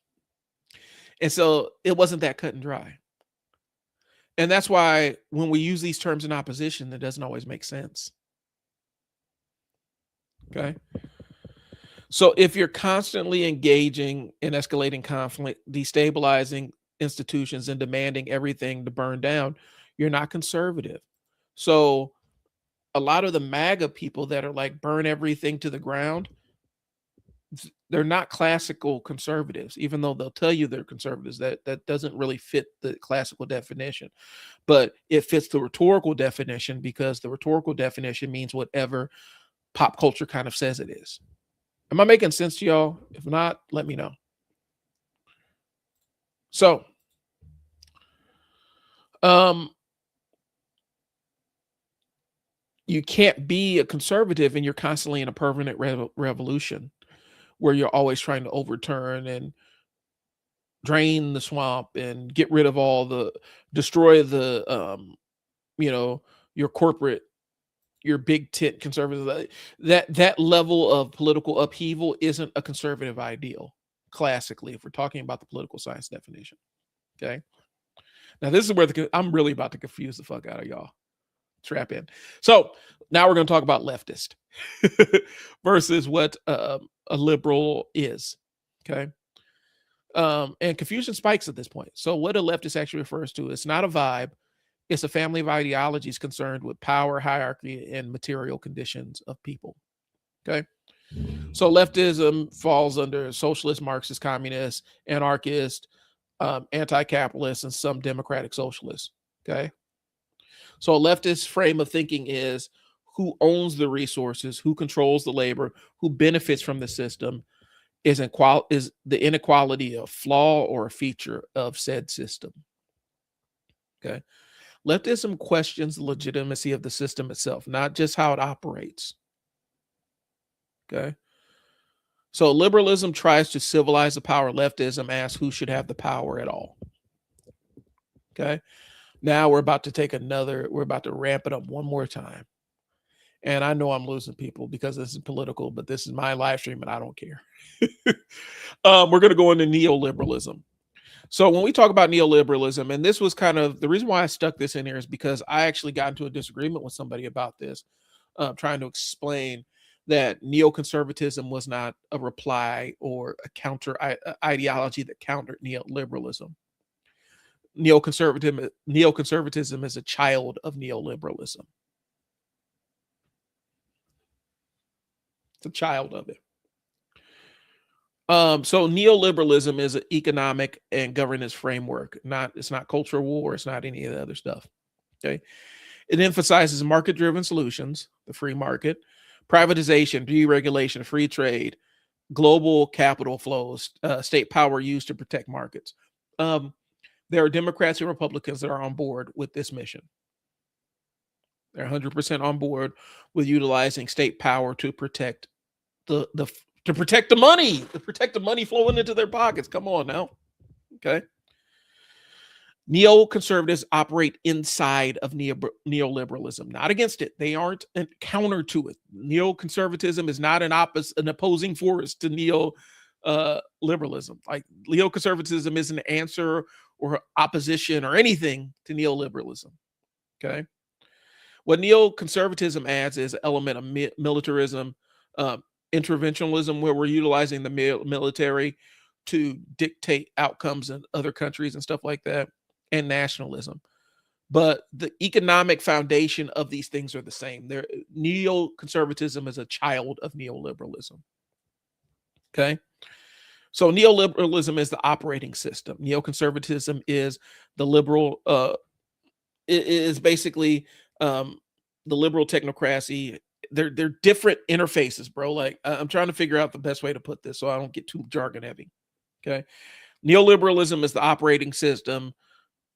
And so it wasn't that cut and dry. And that's why when we use these terms in opposition, it doesn't always make sense. Okay. So if you're constantly engaging in escalating conflict, destabilizing institutions, and demanding everything to burn down, you're not conservative. So a lot of the MAGA people that are like burn everything to the ground, they're not classical conservatives, even though they'll tell you they're conservatives. That doesn't really fit the classical definition, but it fits the rhetorical definition, because the rhetorical definition means whatever pop culture kind of says it is. Am I making sense to y'all? If not, let me know. So, you can't be a conservative and you're constantly in a permanent revolution where you're always trying to overturn and drain the swamp and get rid of destroy the your corporate, your big tent conservative. That level of political upheaval isn't a conservative ideal classically, if we're talking about the political science definition. Okay, now this is where I'm really about to confuse the fuck out of y'all. Trap in. So now we're going to talk about leftist versus what a liberal is. Okay. And confusion spikes at this point. So what a leftist actually refers to, it's not a vibe. It's a family of ideologies concerned with power, hierarchy, and material conditions of people. Okay. So leftism falls under socialist, Marxist, communist, anarchist, anti-capitalist, and some democratic socialists. Okay. So a leftist frame of thinking is who owns the resources, who controls the labor, who benefits from the system, is the inequality a flaw or a feature of said system. Okay. Leftism questions the legitimacy of the system itself, not just how it operates. Okay. So liberalism tries to civilize the power. Leftism asks who should have the power at all. Okay. Now we're about to ramp it up one more time. And I know I'm losing people because this is political, but this is my live stream and I don't care. We're going to go into neoliberalism. So when we talk about neoliberalism, and this was kind of the reason why I stuck this in here, is because I actually got into a disagreement with somebody about this, trying to explain that neoconservatism was not a reply or a counter ideology that countered neoliberalism. Neoconservatism is a child of neoliberalism. It's a child of it. So neoliberalism is an economic and governance framework. It's not cultural war. It's not any of the other stuff. Okay. It emphasizes market-driven solutions, the free market, privatization, deregulation, free trade, global capital flows, state power used to protect markets. There are Democrats and Republicans that are on board with this mission. They're 100% on board with utilizing state power to protect the money flowing into their pockets. Come on now. Okay. Neoconservatives operate inside of neoliberalism, not against it. They aren't a counter to it. Neoconservatism is not an opposing force to neoliberalism. Like neoconservatism is an answer or opposition or anything to neoliberalism. Okay. What neoconservatism adds is an element of militarism, interventionism, where we're utilizing the military to dictate outcomes in other countries and stuff like that, and nationalism. But the economic foundation of these things are the same. Neoconservatism is a child of neoliberalism. Okay. So neoliberalism is the operating system. Neoconservatism is the liberal, is basically the liberal technocracy. They're different interfaces, bro. Like I'm trying to figure out the best way to put this so I don't get too jargon heavy. Okay. Neoliberalism is the operating system.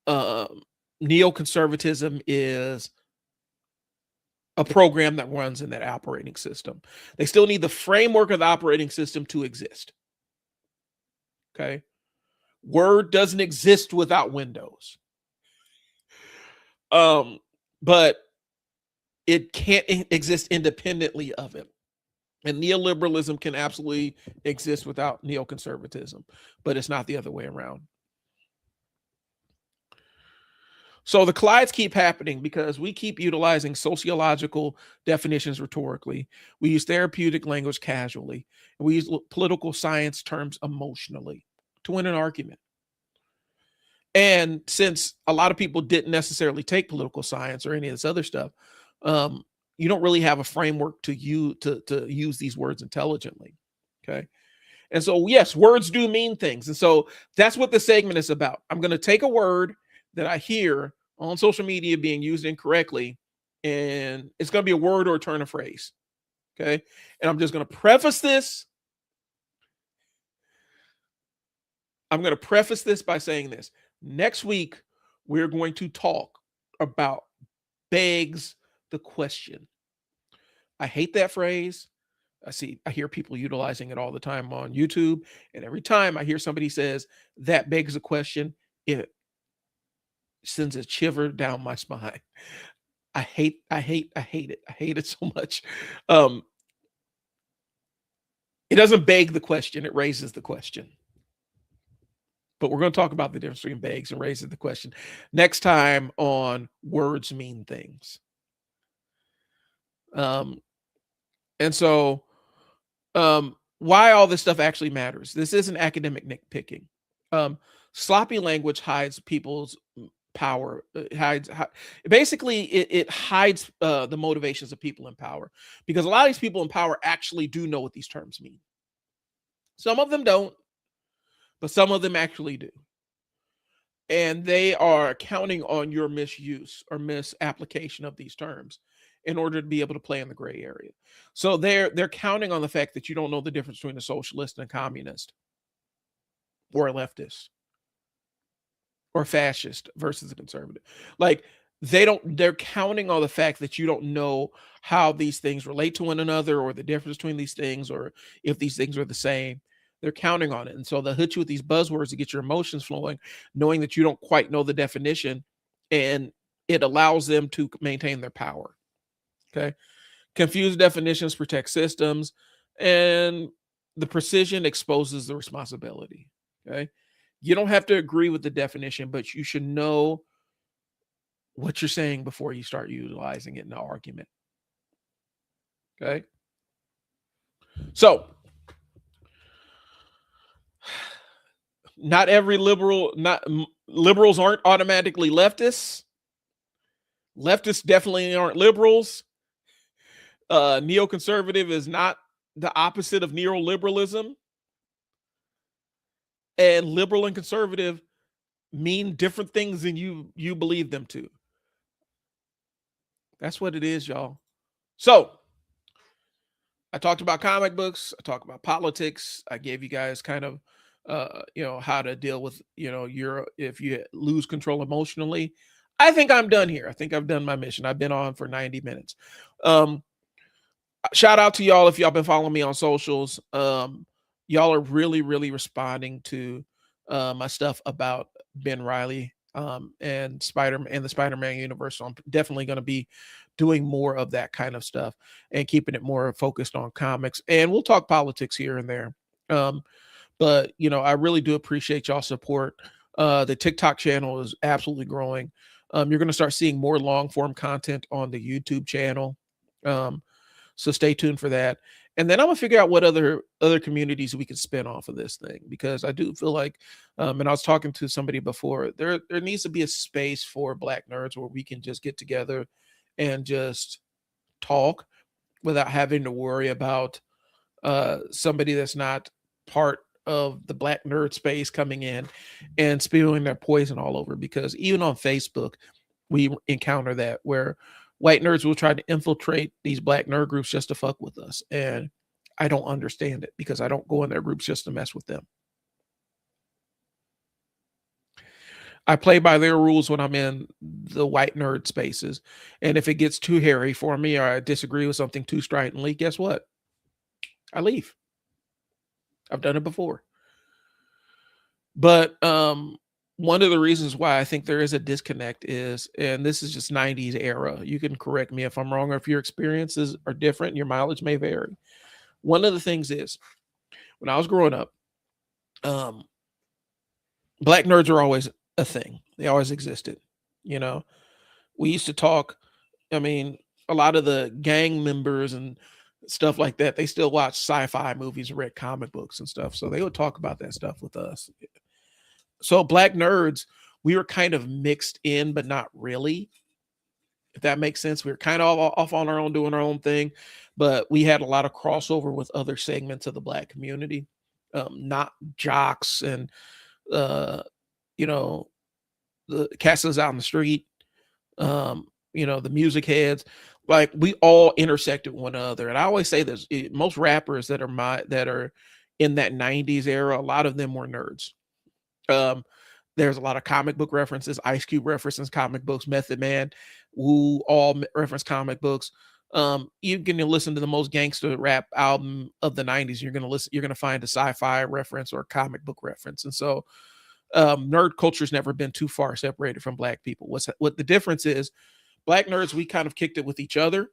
Neoconservatism is a program that runs in that operating system. They still need the framework of the operating system to exist. Okay. Word doesn't exist without Windows. But it can't exist independently of it. And neoliberalism can absolutely exist without neoconservatism, but it's not the other way around. So the collides keep happening because we keep utilizing sociological definitions rhetorically. We use therapeutic language casually. And we use political science terms emotionally to win an argument. And since a lot of people didn't necessarily take political science or any of this other stuff, you don't really have a framework to use these words intelligently. Okay. And so, yes, words do mean things. And so that's what this segment is about. I'm going to take a word that I hear on social media being used incorrectly, and it's going to be a word or a turn of phrase. Okay. And I'm just going to preface this. I'm going to preface this by saying this. Next week, we're going to talk about begs the question. I hate that phrase. I hear people utilizing it all the time on YouTube. And every time I hear somebody says that begs a question, it sends a shiver down my spine. I hate it. I hate it so much. It doesn't beg the question, it raises the question. But we're going to talk about the difference between begs and raises the question next time on Words Mean Things. And so why all this stuff actually matters. This isn't academic nitpicking. Sloppy language hides people's power. It hides the motivations of people in power, because a lot of these people in power actually do know what these terms mean. Some of them don't, but some of them actually do. And they are counting on your misuse or misapplication of these terms in order to be able to play in the gray area. So they're counting on the fact that you don't know the difference between a socialist and a communist, or a leftist, or fascist versus a conservative. Like, they're counting on the fact that you don't know how these things relate to one another, or the difference between these things, or if these things are the same. They're counting on it. And so they'll hit you with these buzzwords to get your emotions flowing, knowing that you don't quite know the definition, and it allows them to maintain their power. Okay. Confused definitions protect systems, and the precision exposes the responsibility. Okay. You don't have to agree with the definition, but you should know what you're saying before you start utilizing it in an argument. Okay. So, not every liberals aren't automatically leftists. Leftists definitely aren't liberals. Neoconservative is not the opposite of neoliberalism. And liberal and conservative mean different things than you believe them to. That's what it is, y'all. So, I talked about comic books. I talked about politics. I gave you guys kind of, how to deal with, if you lose control emotionally. I think I'm done here. I think I've done my mission. I've been on for 90 minutes. Shout out to y'all if y'all been following me on socials. Y'all are really, really responding to my stuff about Ben Reilly and the Spider-Man universe. So I'm definitely going to be doing more of that kind of stuff and keeping it more focused on comics. And we'll talk politics here and there. But I really do appreciate y'all support. The TikTok channel is absolutely growing. You're going to start seeing more long form content on the YouTube channel. So stay tuned for that. And then I'm gonna figure out what other communities we can spin off of this thing, because I do feel like, and I was talking to somebody before, there needs to be a space for Black nerds where we can just get together and just talk without having to worry about somebody that's not part of the Black nerd space coming in and spewing their poison all over. Because even on Facebook, we encounter that, where white nerds will try to infiltrate these Black nerd groups just to fuck with us. And I don't understand it, because I don't go in their groups just to mess with them. I play by their rules when I'm in the white nerd spaces. And if it gets too hairy for me, or I disagree with something too stridently, guess what? I leave. I've done it before. But one of the reasons why I think there is a disconnect is, and this is just 90s era, you can correct me if I'm wrong, or if your experiences are different, your mileage may vary. One of the things is, when I was growing up, Black nerds were always a thing. They always existed. We used to talk. I mean, a lot of the gang members and stuff like that, they still watch sci-fi movies, read comic books and stuff. So they would talk about that stuff with us. So Black nerds, we were kind of mixed in, but not really, if that makes sense. We were kind of off on our own, doing our own thing, but we had a lot of crossover with other segments of the Black community. not jocks and uh, you know, the cats that's out in the street, the music heads. Like we all intersected one another. And I always say this: most rappers that are in that '90s era, a lot of them were nerds. Um, there's a lot of comic book references. Ice Cube references comic books. Method Man, Wu, all reference comic books. You're gonna listen to the most gangster rap album of the '90s. You're gonna find a sci-fi reference or a comic book reference. And so, nerd culture's never been too far separated from Black people. What the difference is? Black nerds, we kind of kicked it with each other,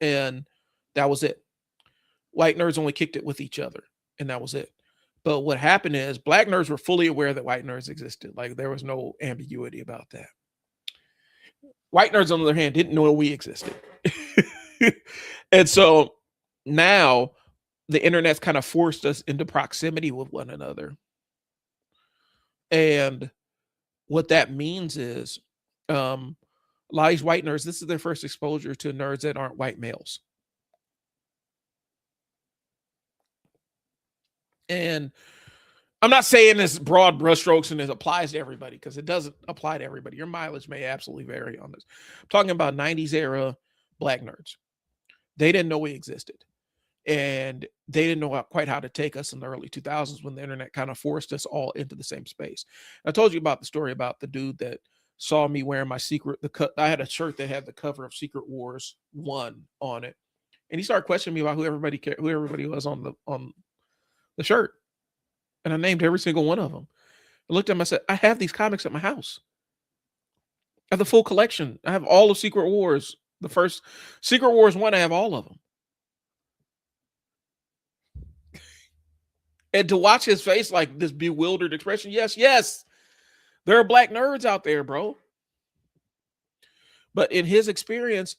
and that was it. White nerds only kicked it with each other, and that was it. But what happened is Black nerds were fully aware that white nerds existed. Like there was no ambiguity about that. White nerds, on the other hand, didn't know we existed. And so now the internet's kind of forced us into proximity with one another. And what that means is a lot of these white nerds, this is their first exposure to nerds that aren't white males. And I'm not saying this broad brushstrokes and it applies to everybody, because it doesn't apply to everybody. Your mileage may absolutely vary on this. I'm talking about 90s era Black nerds. They didn't know we existed. And they didn't know quite how to take us in the early 2000s when the internet kind of forced us all into the same space. I told you about the story about the dude that saw me wearing my I had a shirt that had the cover of Secret Wars 1 on it. And he started questioning me about who everybody was on the shirt. And I named every single one of them. I looked at him, I said, I have these comics at my house. I have the full collection. I have all of Secret Wars. The first Secret Wars 1, I have all of them. And to watch his face, like this bewildered expression, yes, there are Black nerds out there, bro. But in his experience,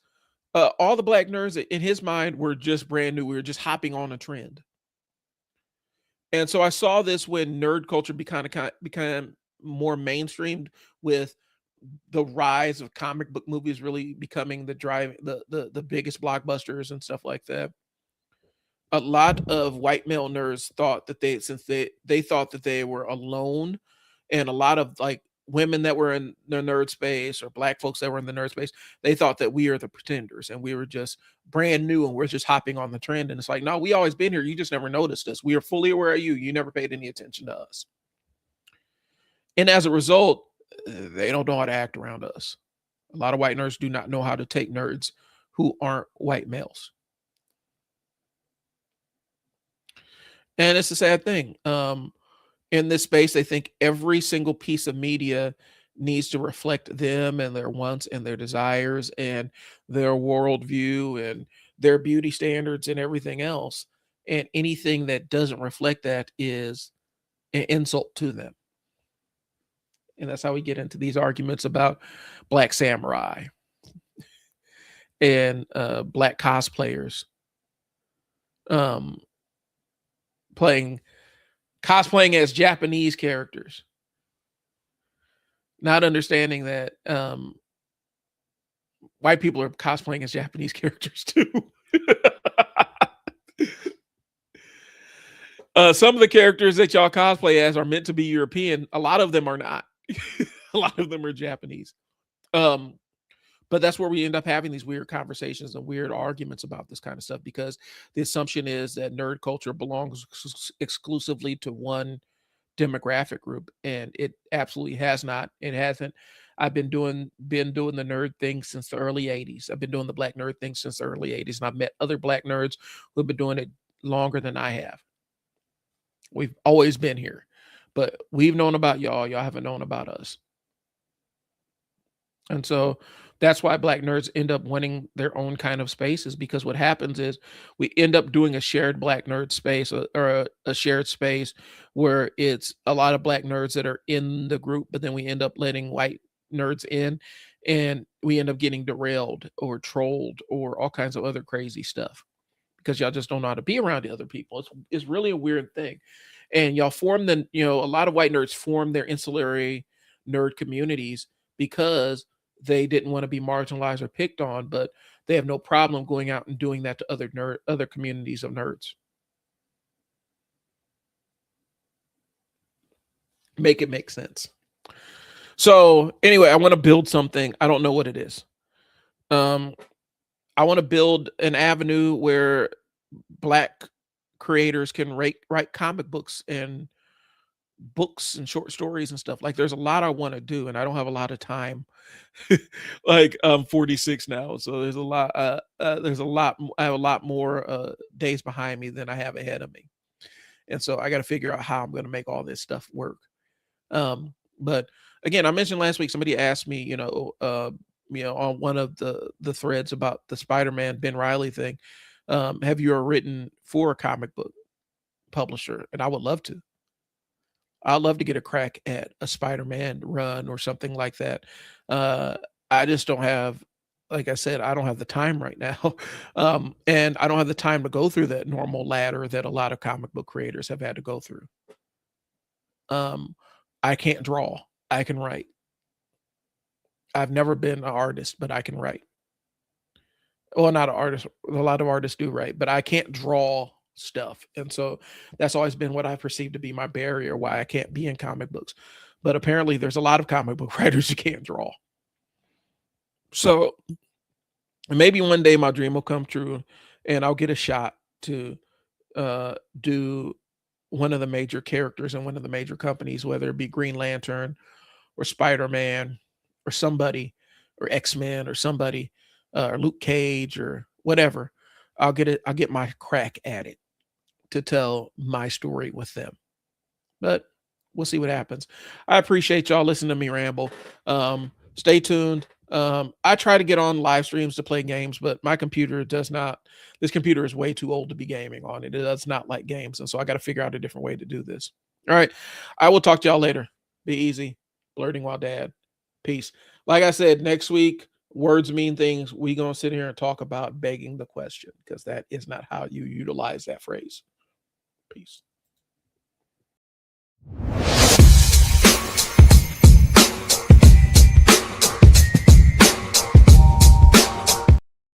all the Black nerds in his mind were just brand new. We were just hopping on a trend. And so I saw this when nerd culture became more mainstreamed, with the rise of comic book movies really becoming the biggest blockbusters and stuff like that. A lot of white male nerds thought that they thought that they were alone, and a lot of like women that were in the nerd space, or Black folks that were in the nerd space, they thought that we are the pretenders and we were just brand new and we're just hopping on the trend. And it's like, no, we always been here. You just never noticed us. We are fully aware of you. You never paid any attention to us. And as a result, they don't know how to act around us. A lot of white nerds do not know how to take nerds who aren't white males. And it's a sad thing. In this space, they think every single piece of media needs to reflect them and their wants and their desires and their worldview and their beauty standards and everything else. And anything that doesn't reflect that is an insult to them. And that's how we get into these arguments about Black samurai and Black cosplayers cosplaying as Japanese characters, not understanding that white people are cosplaying as Japanese characters too. Some of the characters that y'all cosplay as are meant to be European. A lot of them are not. A lot of them are Japanese. But that's where we end up having these weird conversations and weird arguments about this kind of stuff, because the assumption is that nerd culture belongs exclusively to one demographic group, and it absolutely has not. It hasn't. I've been doing the nerd thing since the early 80s. I've been doing the Black nerd thing since the early 80s, and I've met other Black nerds who have been doing it longer than I have. We've always been here, but we've known about y'all. Y'all haven't known about us. And so that's why Black nerds end up winning their own kind of spaces, because what happens is we end up doing a shared Black nerd space, or a shared space where it's a lot of Black nerds that are in the group, but then we end up letting white nerds in, and we end up getting derailed or trolled or all kinds of other crazy stuff, because y'all just don't know how to be around the other people. It's really a weird thing. And y'all form a lot of white nerds form their ancillary nerd communities because they didn't want to be marginalized or picked on, but they have no problem going out and doing that to other communities of nerds. Make it make sense. So anyway, I want to build something. I don't know what it is. Um, I want to build an avenue where Black creators can write comic books and short stories and stuff. Like there's a lot I want to do, and I don't have a lot of time. Like I'm 46 now, so there's a lot. There's a lot. I have a lot more days behind me than I have ahead of me, and so I got to figure out how I'm going to make all this stuff work. But again, I mentioned last week somebody asked me, on one of the threads about the Spider-Man Ben Reilly thing. Have you ever written for a comic book publisher? And I would love to. I'd love to get a crack at a Spider-Man run or something like that. I just don't have, like I said, I don't have the time right now. And I don't have the time to go through that normal ladder that a lot of comic book creators have had to go through. I can't draw. I can write. I've never been an artist, but I can write. Well, not an artist. A lot of artists do write, but I can't draw stuff. And so that's always been what I perceive to be my barrier, why I can't be in comic books. But apparently there's a lot of comic book writers who can't draw. So maybe one day my dream will come true and I'll get a shot to do one of the major characters in one of the major companies, whether it be Green Lantern or Spider-Man or somebody or X-Men or somebody or Luke Cage or whatever. I'll get my crack at it to tell my story with them. But we'll see what happens. I appreciate y'all listening to me ramble. Stay tuned. I try to get on live streams to play games, but my computer does not. This computer is way too old to be gaming on. It does not like games, and so I got to figure out a different way to do this. All right, I will talk to y'all later. Be easy. Blurting while dad. Peace. Like I said, next week, words mean things. We gonna sit here and talk about begging the question because that is not how you utilize that phrase. Peace.